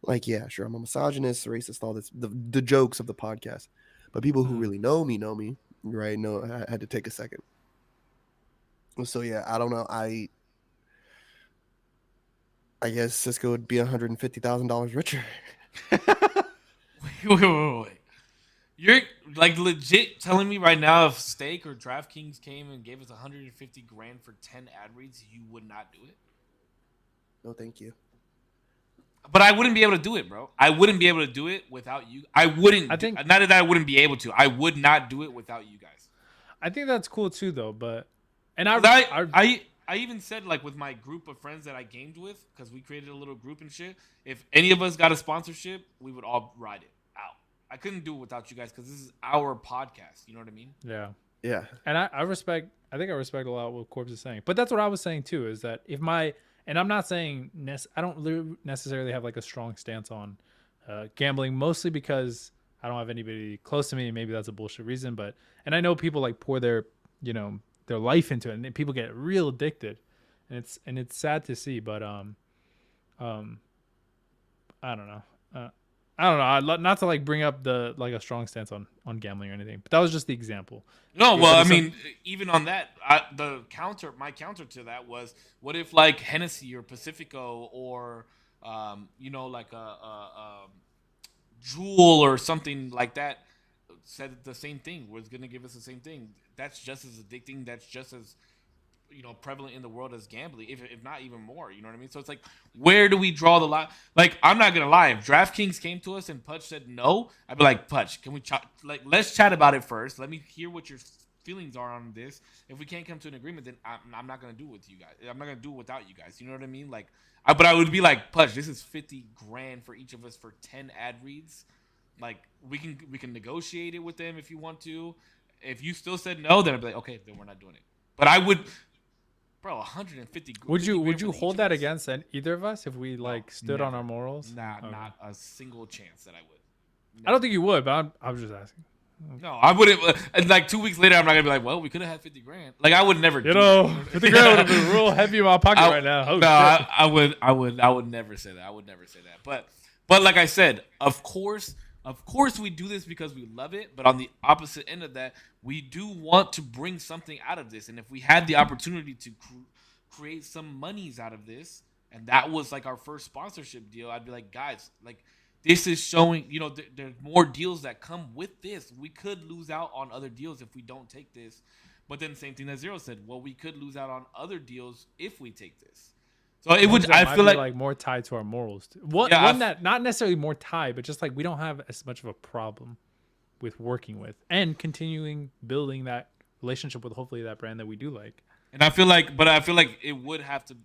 Like, yeah, sure, I'm a misogynist, racist, all this, the jokes of the podcast. But people who really know me, right? No, I had to take a second. So yeah, I don't know. I guess Cisco would be $150,000 richer. Wait. You're like legit telling me right now, if Stake or DraftKings came and gave us 150 grand for 10 ad reads, you would not do it? No, thank you. But I wouldn't be able to do it, bro. I wouldn't be able to do it without you. I wouldn't. Not that I wouldn't be able to. I would not do it without you guys. I think that's cool too, though. But I even said, like, with my group of friends that I gamed with, because we created a little group and shit. If any of us got a sponsorship, we would all ride it out. I couldn't do it without you guys because this is our podcast. You know what I mean? Yeah. Yeah. And I respect. I think I respect a lot what Corpse is saying. But that's what I was saying too. Is that if my And I'm not saying I don't necessarily have like a strong stance on gambling, mostly because I don't have anybody close to me. Maybe that's a bullshit reason, and I know people like pour their life into it, and people get real addicted, and it's sad to see. But I don't know. Not to like bring up a strong stance on gambling or anything, but that was just the example. No, well, I mean, even on that, my counter to that was, what if like Hennessy or Pacifico or like a Juul or something like that said the same thing. Was going to give us the same thing. That's just as addicting. That's just as prevalent in the world as gambling, if not even more. You know what I mean? So it's like, where do we draw the line? Like, I'm not gonna lie. If DraftKings came to us and Pudge said no, I'd be like, Pudge, can we let's chat about it first. Let me hear what your feelings are on this. If we can't come to an agreement, then I'm not gonna do it with you guys. I'm not gonna do it without you guys. You know what I mean? Like, but I would be like, Pudge, this is 50 grand for each of us for 10 ad reads. Like, we can negotiate it with them if you want to. If you still said no, then I'd be like, okay, then we're not doing it. But I would. Bro, 150. Would you hold that against either of us if we stood on our morals? Nah, okay. Not a single chance that I would. Never. I don't think you would, but I was just asking. No, I wouldn't. Like 2 weeks later, I'm not gonna be like, well, we could have had 50 grand. Like, I would never. 50 grand would have been real heavy in my pocket right now. Oh, no, I would never say that. I would never say that. But like I said, of course, we do this because we love it. But on the opposite end of that, we do want to bring something out of this. And if we had the opportunity to create some monies out of this, and that was like our first sponsorship deal, I'd be like, guys, like, this is showing, there's more deals that come with this. We could lose out on other deals if we don't take this. But then same thing that Zero said. Well, we could lose out on other deals if we take this. So it would. I feel like more tied to our morals. One that not necessarily more tied, but just like we don't have as much of a problem with working with and continuing building that relationship with hopefully that brand that we do like. And I feel like there would have to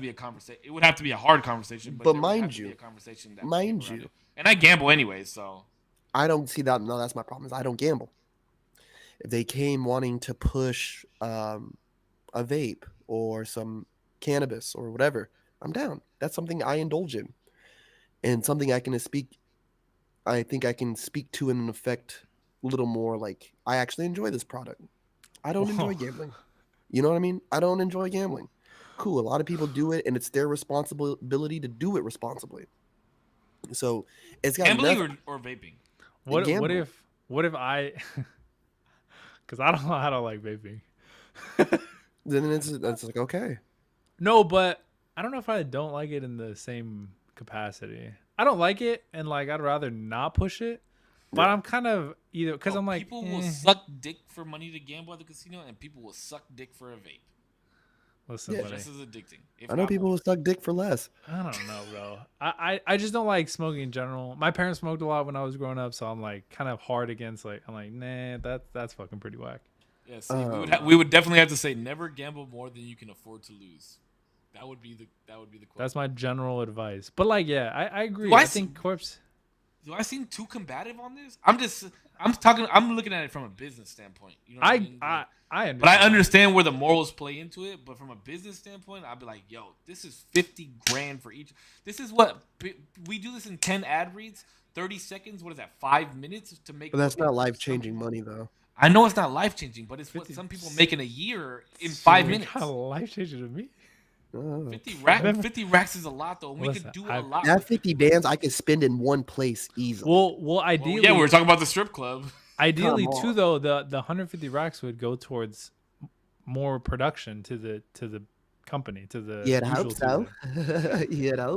be a conversation. It would have to be a hard conversation. But mind you, and I gamble anyway, so I don't see that. No, that's my problem. Is I don't gamble. If they came wanting to push a vape or some cannabis or whatever, I'm down. That's something I indulge in, and something I think I can speak to in an effect a little more. Like, I actually enjoy this product. I don't enjoy gambling. You know what I mean? I don't enjoy gambling. Cool. A lot of people do it, and it's their responsibility to do it responsibly. So it's got gambling or vaping. What if I? Because I don't like vaping. Then it's like, okay. No, but I don't know if I don't like it in the same capacity. I don't like it, and like I'd rather not push it. But I'm kind of either because I'm like, people will suck dick for money to gamble at the casino, and people will suck dick for a vape. Listen, just as addicting. I know people will suck dick for less. I don't know, bro. I just don't like smoking in general. My parents smoked a lot when I was growing up, so I'm like kind of hard against I'm like, nah, that's fucking pretty whack. Yeah, see, we would definitely have to say never gamble more than you can afford to lose. That would be the quote. That's my general advice. But like, yeah, I agree. I think Corpse. Do I seem too combative on this? I'm looking at it from a business standpoint. You know what I mean? I understand. But I understand where the morals play into it. But from a business standpoint, I'd be like, yo, this is 50 grand for each. This is what we do this in 10 ad reads, 30 seconds. What is that? 5 minutes to make. But that's not life-changing money, though. I know it's not life-changing, but it's 50, what some people make in a year in 5 minutes. Kind of life-changing to me. 50 racks is a lot, though. We could do a lot. That 50 bands I could spend in one place easily. Well, ideally, yeah, we were talking about the strip club. Ideally, too, though, the 150 racks would go towards more production to the company, to the. Yeah, I hope so. Yeah,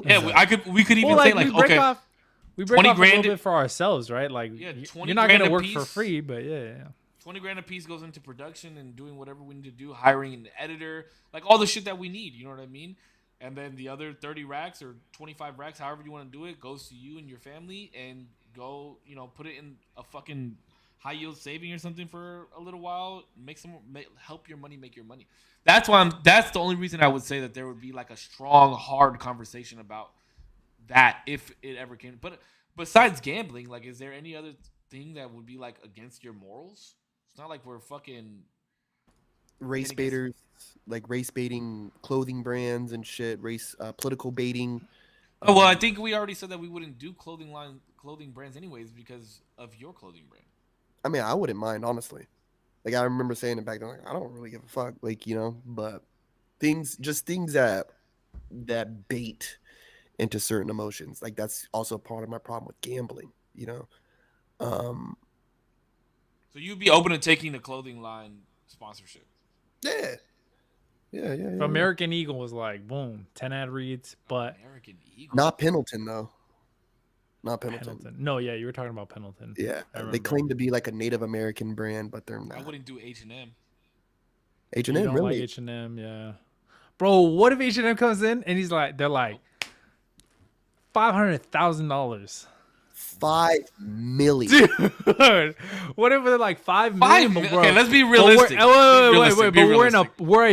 we could even say okay, we break off a little bit for ourselves, right? Like, yeah, you're not gonna work for free, but yeah. 20 grand a piece goes into production and doing whatever we need to do, hiring an editor, like all the shit that we need. You know what I mean? And then the other 30 racks or 25 racks, however you want to do it, goes to you and your family, and go, put it in a fucking high yield saving or something for a little while. Help your money make your money. That's the only reason I would say that there would be like a strong, hard conversation about that if it ever came. But besides gambling, like, is there any other thing that would be like against your morals? It's not like we're fucking race baiters, like race baiting clothing brands and shit, political baiting. Oh, well, I think we already said that we wouldn't do clothing brands anyways because of your clothing brand. I mean, I wouldn't mind, honestly. Like, I remember saying it back then, like, I don't really give a fuck, like, but things that bait into certain emotions. Like, that's also part of my problem with gambling, So you'd be open to taking the clothing line sponsorship? Yeah. If American Eagle was like, boom, 10 ad reads, but American Eagle, not Pendleton though. not Pendleton. No, yeah, you were talking about Pendleton. Yeah, I they remember. claim to be like a Native American brand, but they're I not. wouldn't do H&M. H&M, You don't really? like H&M, yeah. Bro, what if H&M comes in and they're like $500,000? 5 million. Dude, what if they're like 5 million? But Okay, let's be but realistic. Wait, Be but realistic. we're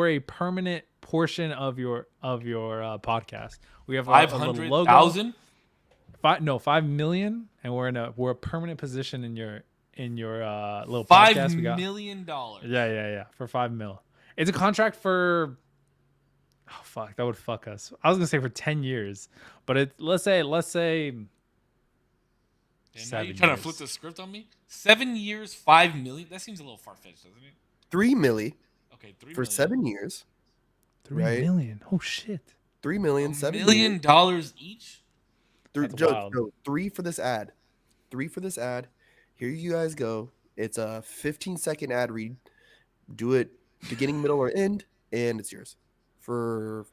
a permanent portion of your podcast. We have a little logo. 500,000. 5 million, and we're a permanent position in your little $5 podcast. We got million. yeah for 5 mil. It's a contract for fuck, that would fuck us. I was gonna say for 10 years, but let's say And now 7 you're trying to years. flip the script on me. 7 years, 5 million. That seems a little far fetched, doesn't it? 3 milli Okay, 3 for million. 7 years. 3 right? million. Oh shit. 3 million, $1 7 million years. dollars each. That's Joe, wild. 3 for this ad. 3 for this ad. Here you guys go. It's a 15-second ad read. Do it beginning, middle, or end, and it's yours for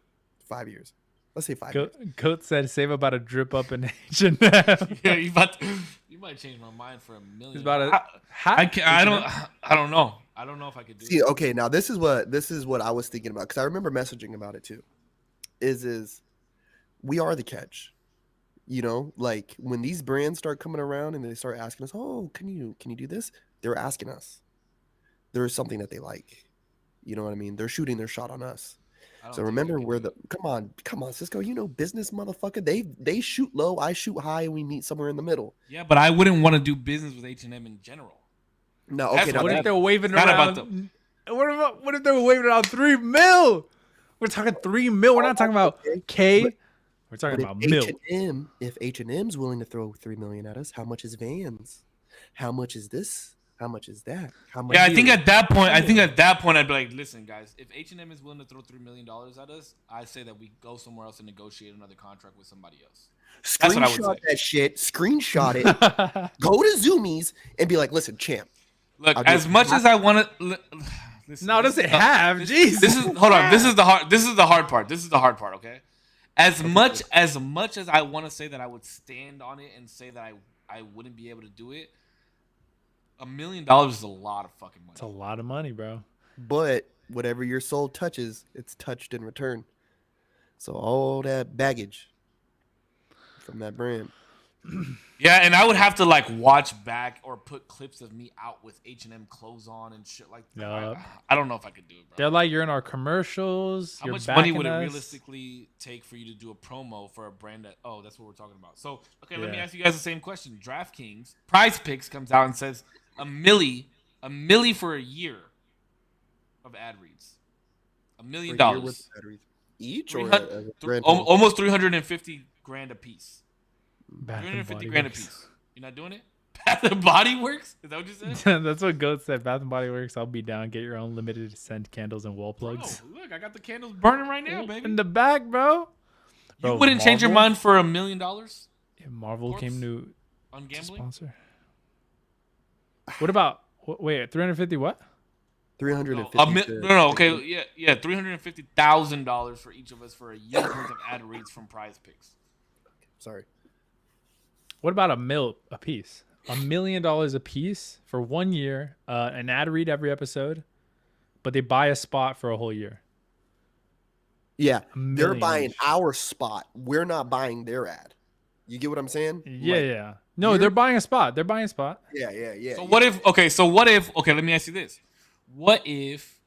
5 years. Let's say 5 years. Goat said save about a drip up in H&M. Yeah, you might change my mind for $1 million. It's about a hat. I don't know. I don't know if I could do See, it. okay, now this is what I was thinking about, because I remember messaging about it too. Is we are the catch. You know, like when these brands start coming around and they start asking us, "Oh, can you do this?" They're asking us. There is something that they like. You know what I mean? They're shooting their shot on us. I don't So think remember I can where do the come on, Cisco, you know business, motherfucker. They shoot low, I shoot high, and we meet somewhere in the middle. Yeah, but I wouldn't want to do business with H&M in general. No, That's okay, now What if that, they're waving Not around? about What if they're waving around 3 mil? We're talking 3 mil. We're not talking about K. But- We're talking but about mil. if H&M's willing to throw 3 million at us, how much is Vans? How much is this? How much is that? How much? Yeah, I think here? at that point, I'd be like, listen, guys, if H&M is willing to throw $3 million at us, I say that we go somewhere else and negotiate another contract with somebody else. That's what I would Screenshot say. that shit. Screenshot it. Go to Zoomies and be like, listen, champ. Look, I'll do as it. much as I want to, No, doesn't have. Jeez. This is hold on. This is the hard part. This is the hard part. Okay. As much as I want to say that I would stand on it and say that I wouldn't be able to do it, $1 million is a lot of fucking money. It's a lot of money, bro. But whatever your soul touches, it's touched in return. So all that baggage from that brand. Yeah, and I would have to like watch back or put clips of me out with H&M clothes on and shit like that. Yup. I don't know if I could do it, bro. They're like, you're in our commercials. How you're much money backing would it us. realistically take for you to do a promo for a brand that? Oh, that's what we're talking about. So, okay, let me Yeah. ask you guys the same question. DraftKings, Prize Picks comes out and says a milli for a year of ad reads. $1 million. Per year with batteries. Each or as a brand? Almost 350 grand a piece. Bath and 350 Body grand a Works. piece. You're not doing it? Bath and Body Works? Is that what you said? That's what Goat said. Bath and Body Works. I'll be down. Get your own limited scent candles and wall Bro, plugs. look, I got the candles burning right now, baby. In the back, bro. You wouldn't change your Marvel? mind for $1 million on If Marvel came to gambling? sponsor. What about wait 350 what? 350. No, okay, yeah, $350,000 for each of us for a year's worth of ad reads from Prize Picks. Sorry. What about a piece? $1 million a piece for 1 year, an ad read every episode, but they buy a spot for a whole year. Yeah, $1 they're million buying each. our spot. We're not buying their ad. You get what I'm saying? Yeah, Like, yeah. No, you're- they're buying a spot. They're buying a spot. Yeah. So what if? Okay, let me ask you this: What if?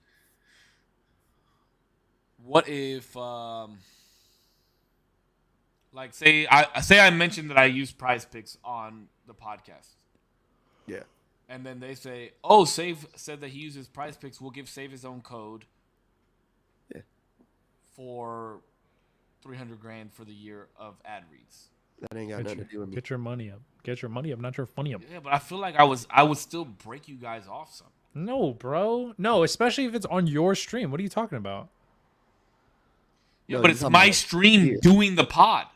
Like, say I mentioned that I use Prize Picks on the podcast, Yeah. and then they say, "Oh, Save said that he uses Prize Picks. We'll give Save his own code." Yeah. For 300 grand for the year of ad reads. That ain't got nothing to do with me. Get your money up. Get your money up, not your funny up. Yeah, but I feel like I would still break you guys off some. No, bro. No, especially if it's on your stream. What are you talking about? Yeah, No, but you're it's talking my about stream here. doing the pod.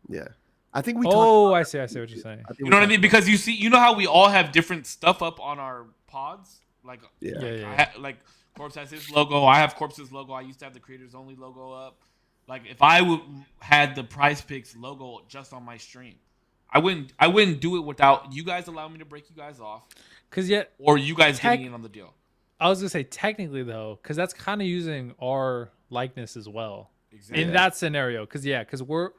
Yeah. I think we Oh, talked I see what you're saying. about, You know what I mean? Because you know how we all have different stuff up on our pods? Like, Yeah. Yeah. like Corpse has his logo. I have Corpse's logo. I used to have the Creators Only logo up. Like if I would had the Prize Picks logo just on my stream, I wouldn't do it without you guys allowing me to break you guys off, Because yet, or you guys getting in on the deal. I was gonna say technically though, because that's kind of using our likeness as well Exactly. in that scenario. Because we're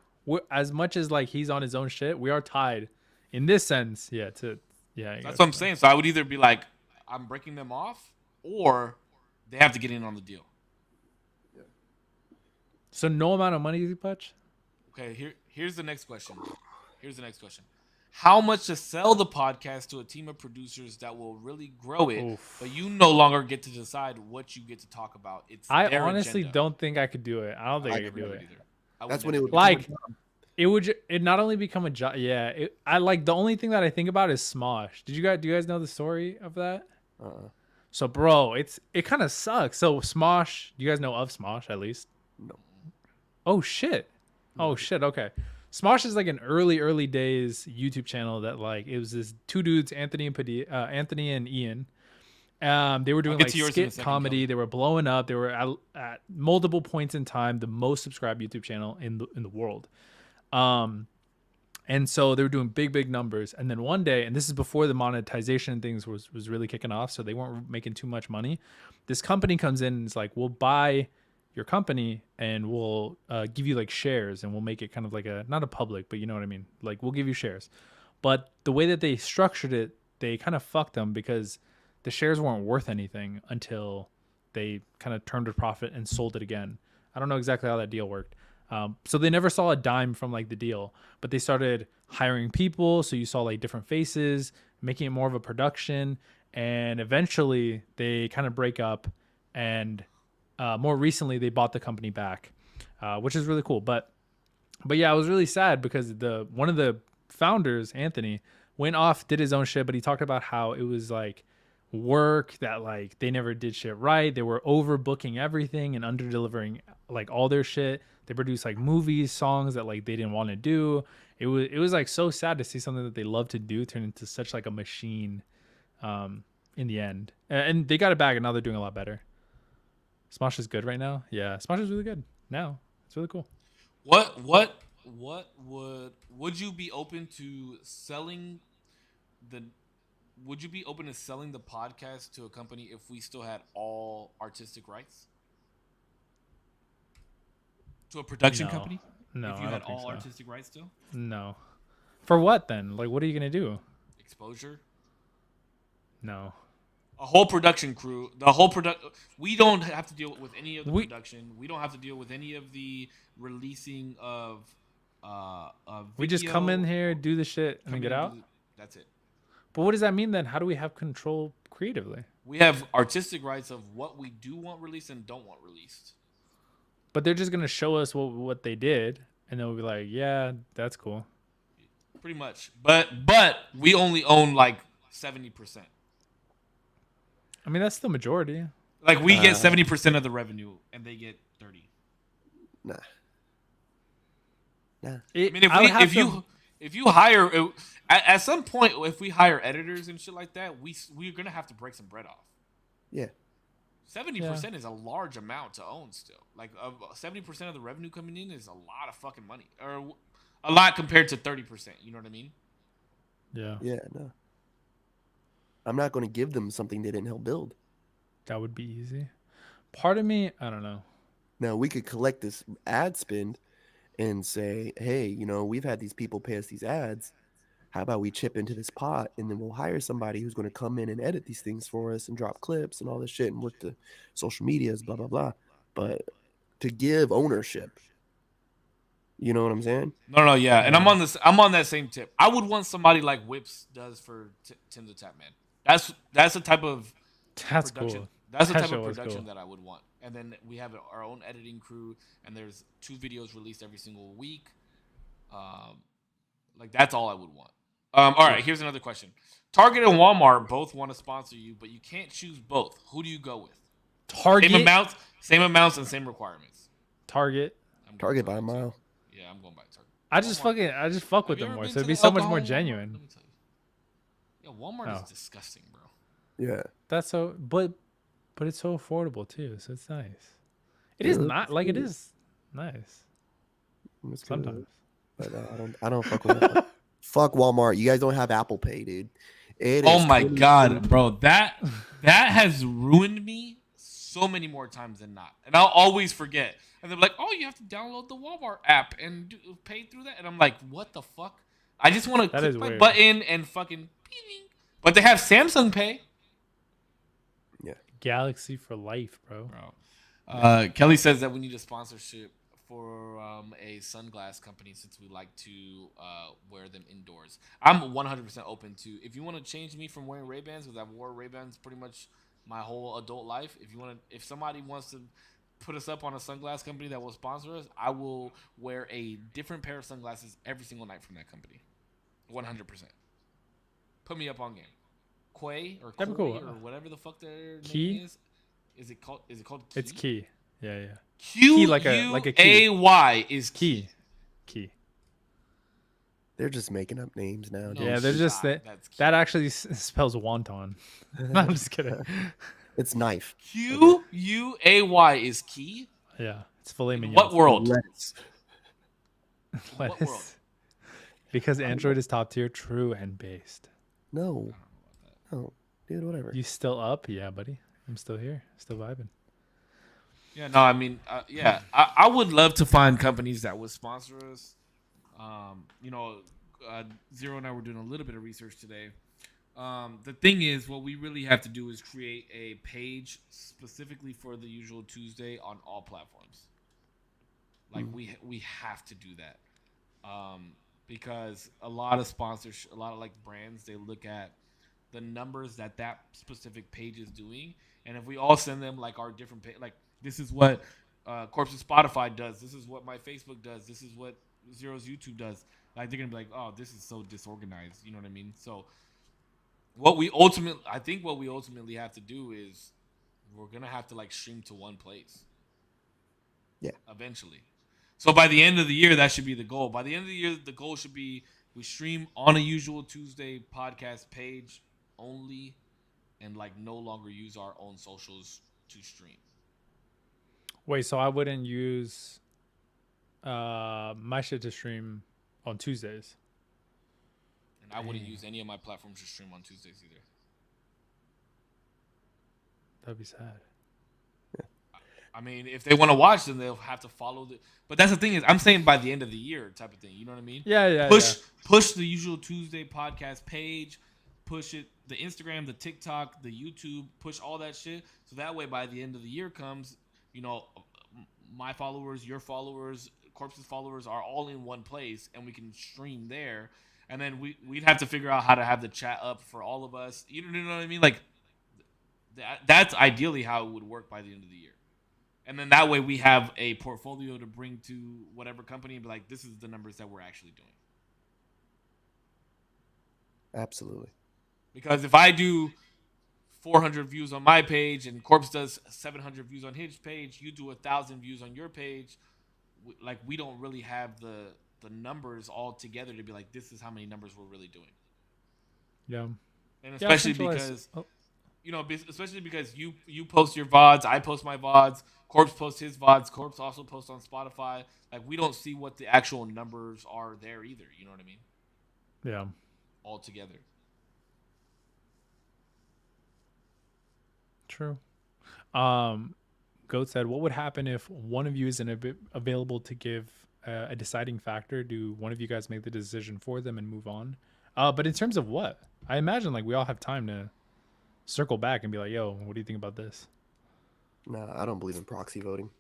as much as like he's on his own shit, we are tied in this sense. Yeah. That's what I'm saying. So I would either be like, I'm breaking them off, or they have to get in on the deal. So no amount of money, you Putch? Okay, here's the next question. How much to sell the podcast to a team of producers that will really grow it, Oof. but you no longer get to decide what you get to talk about? It's I their honestly agenda. don't think I could do it. I don't think I could do never it. either. I That's would when it never would do Like, become a job. it not only become a job. Yeah, I like the only thing that I think about is Smosh. Do you guys know the story of that? So, bro, it kind of sucks. So, Smosh, you guys know of Smosh at least? No. Oh shit. Oh shit. Okay. Smosh is like an early days YouTube channel that like it was this two dudes, Anthony and Ian. They were doing get like to yours in a skit second, comedy. Kelvin. They were blowing up. They were at multiple points in time the most subscribed YouTube channel in the world. And so they were doing big numbers. And then one day, and this is before the monetization things was really kicking off, so they weren't making too much money. This company comes in and is like, we'll buy your company and we'll give you like shares, and we'll make it kind of like not a public, but you know what I mean? Like we'll give you shares. But the way that they structured it, they kind of fucked them because the shares weren't worth anything until they kind of turned a profit and sold it again. I don't know exactly how that deal worked. So they never saw a dime from like the deal, but they started hiring people. So you saw like different faces, making it more of a production. And eventually they kind of break up, and more recently they bought the company back, which is really cool. But yeah, it was really sad because one of the founders, Anthony, went off, did his own shit, but he talked about how it was like work that like they never did shit right. They were overbooking everything and under delivering like all their shit. They produced like movies, songs that like they didn't want to do. It was like so sad to see something that they love to do turn into such like a machine in the end. And they got it back, and now they're doing a lot better. Smosh is good right now. Yeah, Smosh is really good now. It's really cool. What would you be open to selling the? Would you be open to selling the podcast to a company if we still had all artistic rights? To a production No. company? No, If you I had don't think all so. artistic rights still? No. For what then? Like, what are you gonna do? Exposure? No. A whole production crew. The whole we don't have to deal with any of the production. We don't have to deal with any of the releasing of We just come in video, here, do the shit, and come then in get and out. that's it. But what does that mean then? How do we have control creatively? We have artistic rights of what we do want released and don't want released. But they're just gonna show us what they did, and then we'll be like, yeah, that's cool. Pretty much. But we only own like 70%. I mean, that's the majority. Like we get 70% of the revenue and they get 30. Nah. I mean, if you hire at some point, if we hire editors and shit like that, we're gonna have to break some bread off. Yeah. 70% is a large amount to own still. Like 70% of the revenue coming in is a lot of fucking money, or a lot compared to 30%. You know what I mean? Yeah, Yeah, no. I'm not going to give them something they didn't help build. that would be easy. Part of me, I don't know. Now, we could collect this ad spend and say, hey, you know, we've had these people pay us these ads. How about we chip into this pot, and then we'll hire somebody who's going to come in and edit these things for us and drop clips and all this shit and work the social medias, blah, blah, blah. But to give ownership, you know what I'm saying? No, yeah. And I'm on that same tip. I would want somebody like Whips does for Tim the Tap Man. That's the type of That's production. cool. That's the That type shit of was production cool. that I would want. And then we have our own editing crew, and there's 2 videos released every single week. Like that's all I would want. All right, here's another question. Target and Walmart both want to sponsor you, but you can't choose both. Who do you go with? Target. Same amounts and same requirements. Target. I'm going Target by a Target. mile. Yeah, I'm going by Target. I just fuck with Have you them ever more, been so to it'd be the so much more alcohol Walmart? genuine. Let me tell you. Yeah, Walmart Oh. is disgusting, bro. Yeah. That's but it's so affordable too, so it's nice. It is Yeah, not like it is. Nice. It's good, Sometimes. but I don't fuck with it. Fuck Walmart. You guys don't have Apple Pay, dude. It Oh is my 20 god, bro, that has ruined me so many more times than not, and I'll always forget. And they're like, "Oh, you have to download the Walmart app and pay through that." And I'm like, "What the fuck?" I just want to That is click my weird. button and fucking, ping. But they have Samsung Pay, Galaxy for life, bro. bro. Kelly says that we need a sponsorship for a sunglass company since we like to wear them indoors. I'm 100% open to if you want to change me from wearing Ray-Bans because I've wore Ray-Bans pretty much my whole adult life. If somebody wants to put us up on a sunglass company that will sponsor us, I will wear a different pair of sunglasses every single night from that company. 100%. Put me up on game. Quay or That'd Koi be cool. or whatever the fuck their Key? name is. Is it called Key? It's key. Yeah. Q like a key. U-A-Y is Key. Key. They're just making up names now, dude. Yeah, they're just stop. that. That's key. That actually spells wonton. No, I'm just kidding. It's knife. Q-U-A-Y is key. Yeah, it's filet In mignon. what world? Lettuce. What Lettuce. world? Because Android is top tier, true and based. No. No. Dude, whatever. You still up? Yeah, buddy. I'm still here. Still vibing. Yeah, no, I mean, I would love to find companies that would sponsor us. Zero and I were doing a little bit of research today. The thing is, what we really have to do is create a page specifically for the Usual Tuesday on all platforms. Like we have to do that, because a lot of sponsors, a lot of like brands, they look at the numbers that specific page is doing, and if we all send them like our different page, like this is what Corpse's Spotify does, this is what my Facebook does, this is what Zero's YouTube does. Like they're gonna be like, oh, this is so disorganized. You know what I mean? So I think what we ultimately have to do is we're gonna have to like stream to one place. Yeah. Eventually. So by the end of the year, that should be the goal. By the end of the year, the goal should be we stream on a Usual Tuesday podcast page only, and like no longer use our own socials to stream. Wait, so I wouldn't use my shit to stream on Tuesdays. And I wouldn't use any of my platforms to stream on Tuesdays either. That'd be sad. I mean, if they want to watch, then they'll have to follow the. But that's the thing is, I'm saying by the end of the year type of thing. You know what I mean? Yeah. Push the Usual Tuesday podcast page, push it, the Instagram, the TikTok, the YouTube, push all that shit. So that way, by the end of the year comes, my followers, your followers, Corpse's followers are all in one place, and we can stream there. And then we'd have to figure out how to have the chat up for all of us. You know what I mean? Like that's ideally how it would work by the end of the year. And then that way we have a portfolio to bring to whatever company and be like, this is the numbers that we're actually doing. Absolutely. Because if I do 400 views on my page and Corpse does 700 views on his page, you do 1,000 views on your page, like we don't really have the numbers all together to be like, this is how many numbers we're really doing. Yeah. And especially especially because you post your VODs, I post my VODs, Corpse posts his VODs, Corpse also posts on Spotify. Like we don't see what the actual numbers are there either. You know what I mean? Yeah. All together. True. Goat said, what would happen if one of you isn't available to give a deciding factor? Do one of you guys make the decision for them and move on? But in terms of what? I imagine like we all have time to circle back and be like, yo, what do you think about this? Nah, I don't believe in proxy voting.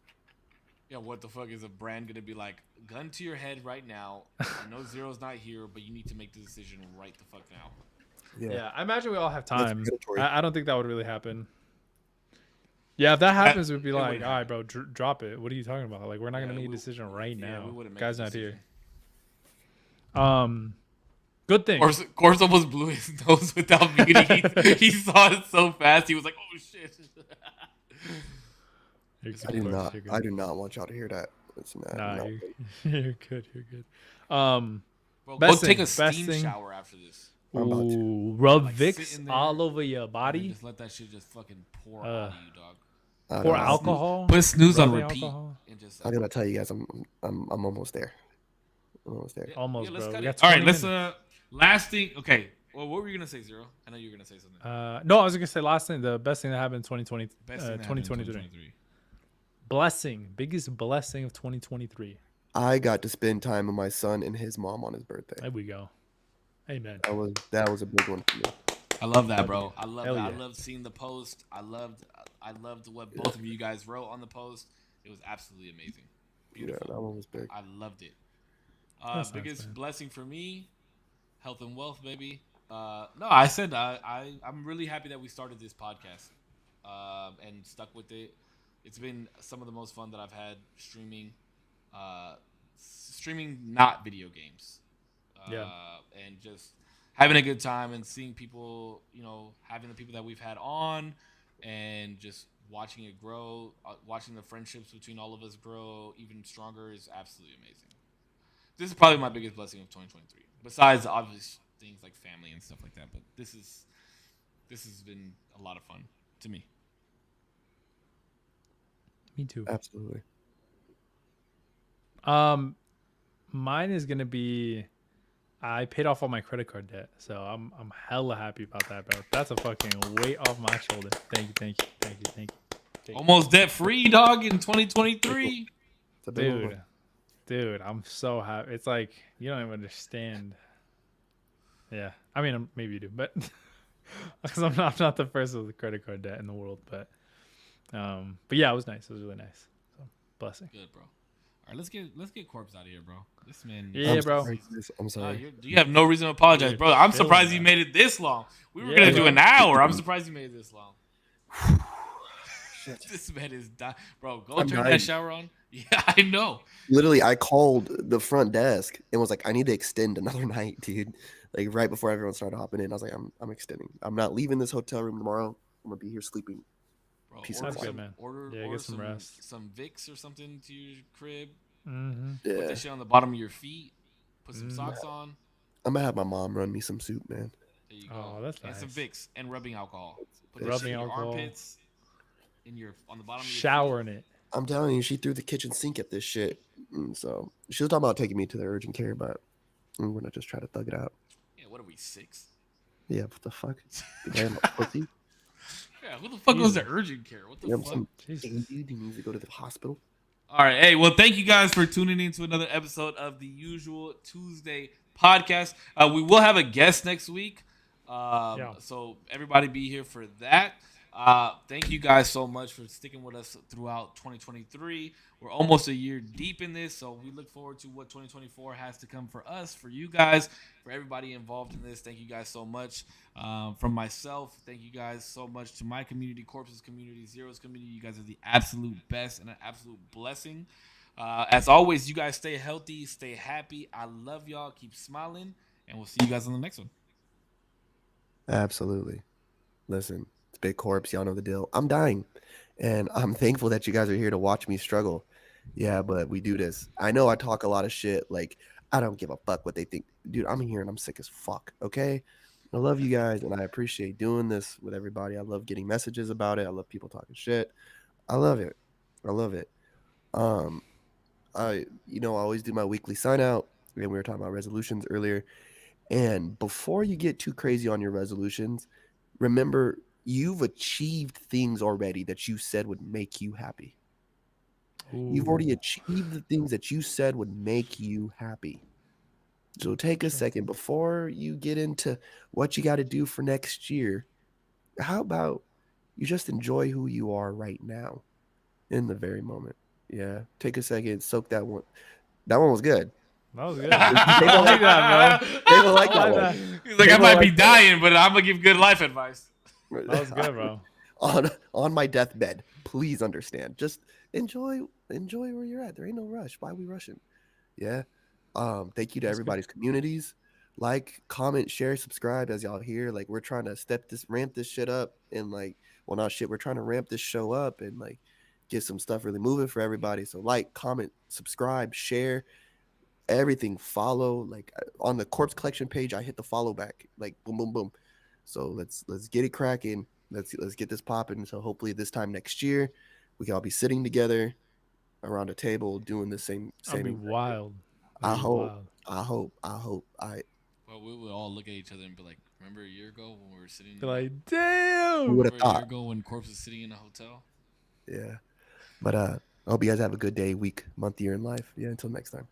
Yeah, what the fuck is a brand gonna be like? Gun to your head right now. I know Zero's not here, but you need to make the decision right the fuck now. Yeah, I imagine we all have time. predatory. I don't think that would really happen. Yeah, if that happens, we'd be it like, wouldn't all right, bro, drop it. What are you talking about? Like, we're not gonna make a decision right we now. wouldn't make Guy's a not here. decision. Good thing. Corpse almost blew his nose without muting. He saw it so fast. He was like, "Oh shit!" I do not want y'all to hear that. It's not. Nah, no. you're good. You're good. Bro, go Best take a thing- steam shower after this. I'm about to. Ooh, rub Like, Vicks sit in there all over your And body. just let that shit just fucking pour out of you, dog. I don't Pour know. alcohol. Put snooze on rubbing repeat alcohol? and just. I'm gonna tell you guys, I'm almost there. I'm almost there. Yeah, Almost, let's bro. cut We it. got All right, 20 let's minutes. last thing. Okay, well, what were you gonna say, Zero? I know you were gonna say something. No, I was gonna say last thing. The best thing that happened in 2020, Best thing that happened in 2023. Blessing, biggest blessing of 2023. I got to spend time with my son and his mom on his birthday. There we go. Amen. That was a big one for me. I love that, bro. I love Hell that. I yeah. loved seeing the post. I loved what both of you guys wrote on the post. It was absolutely amazing. Beautiful. Yeah, that one was big. I loved it. That's nice, Biggest man. blessing for me, health and wealth, baby. No, I said I'm really happy that we started this podcast and stuck with it. It's been some of the most fun that I've had streaming, not video games. Yeah. And just having a good time and seeing people, having the people that we've had on, and just watching it grow, watching the friendships between all of us grow even stronger is absolutely amazing. This is probably my biggest blessing of 2023, besides obvious things like family and stuff like that. But this has been a lot of fun to me. Me too. Absolutely. Mine is gonna be I paid off all my credit card debt, so I'm hella happy about that, bro. That's a fucking weight off my shoulder. Thank you. Almost debt free, dog, in 2023. It's a big one. Dude, I'm so happy. It's like you don't even understand. Yeah, I mean, maybe you do, but because I'm not the first with a credit card debt in the world, but yeah, it was nice. It was really nice. So blessing. Good, bro. All right, let's get Corpse out of here, bro. This man. Yeah, I'm bro. sorry. I'm sorry. You have no reason to apologize, Dude, bro. I'm chill, surprised you man. made it this long. We were Yeah, gonna do bro. an hour. I'm surprised you made it this long. Shit. This man is dying, bro. Go I'm turn dying. that shower on. Yeah, I know. Literally, I called the front desk and was like, I need to extend another night, dude. Like right before everyone started hopping in, I was like, I'm extending. I'm not leaving this hotel room tomorrow. I'm gonna be here sleeping. Bro, Piece of order That's some, good, man. Order, Yeah, order get some rest. some Vicks or something to your crib. Mm-hmm. Put Yeah, that shit on the bottom of your feet. Put some Mm. socks on. I'm gonna have my mom run me some soup, man. There you go. Oh, that's and some nice. Vicks and rubbing alcohol. Put that Rubbing shit in your alcohol. armpits. On the bottom of your Showering it. I'm telling you, she threw the kitchen sink at this shit. And so she was talking about taking me to the urgent care, but we're gonna just try to thug it out. feet. Yeah, what are we, 6? Yeah, what the fuck? You damn pussy. Yeah, who the fuck goes to urgent care? What the Yeah, fuck? some Jesus. dude needs to go to the hospital. All right. Hey, well, thank you guys for tuning in to another episode of the Usual Tuesday podcast. We will have a guest next week. Yeah. So everybody be here for that. Thank you guys so much for sticking with us throughout 2023. We're almost a year deep in this, so we look forward to what 2024 has to come for us, for you guys, for everybody involved in this. Thank you guys so much. From myself, thank you guys so much to my community, Corpse's community, Zero's community. You guys are the absolute best and an absolute blessing. As always, you guys stay healthy, stay happy. I love y'all. Keep smiling, and we'll see you guys on the next one. Absolutely. Listen, it's Big Corpse. Y'all know the deal. I'm dying, and I'm thankful that you guys are here to watch me struggle. Yeah, but we do this. I know I talk a lot of shit. Like, I don't give a fuck what they think. Dude, I'm here and I'm sick as fuck, okay? I love you guys, and I appreciate doing this with everybody. I love getting messages about it. I love people talking shit. I love it. I love it. I always do my weekly sign out, and we were talking about resolutions earlier. And before you get too crazy on your resolutions, remember you've achieved things already that you said would make you happy. You've already achieved the things that you said would make you happy. So take a second before you get into what you got to do for next year. How about you just enjoy who you are right now in the very moment? Yeah. Take a second, soak that one. That one was good. That was good. They I don't like that, bro. They will like I that like one. He's like, I People might be like that. dying, but I'm gonna give good life advice. That was good, bro. On my deathbed, please understand. Just enjoy where you're at. There ain't no rush. Why are we rushing? Yeah. Thank you to That's good. everybody's communities. Like, comment, share, subscribe as y'all hear. Like, we're trying to ramp this shit up, and we're trying to ramp this show up and like get some stuff really moving for everybody. So like, comment, subscribe, share, everything. Follow. Like on the Corpse Collection page, I hit the follow back. Like boom, boom, boom. So let's get it cracking. Let's get this popping. So hopefully this time next year, we can all be sitting together around a table doing the same That'd be exact thing. wild. I That'd be hope. wild. I hope. Well, we would all look at each other and be like, "Remember a year ago when we were sitting? Be like, Who damn. would have Remember a year thought? ago when Corpse was sitting in a hotel?" Yeah. But I hope you guys have a good day, week, month, year in life. Yeah. Until next time.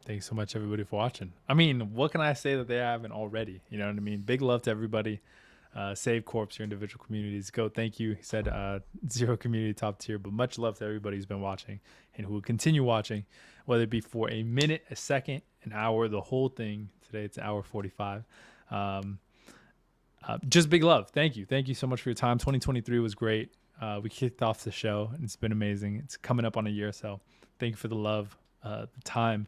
Thanks so much, everybody, for watching. I mean, what can I say that they haven't already? You know what I mean? Big love to everybody. Save Corpse, your individual communities. Go, thank you. He said zero community top tier, but much love to everybody who's been watching and who will continue watching, whether it be for a minute, a second, an hour, the whole thing. Today it's hour 45. Just big love. Thank you. Thank you so much for your time. 2023 was great. We kicked off the show and it's been amazing. It's coming up on a year. So thank you for the love, the time.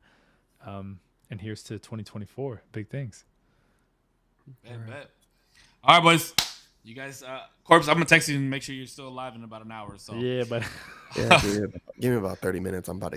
And here's to 2024. Big things. Bet. All right, boys. You guys, Corpse, I'm gonna text you and make sure you're still alive in about an hour or so. Yeah, but Yeah. Give me about 30 minutes. I'm about to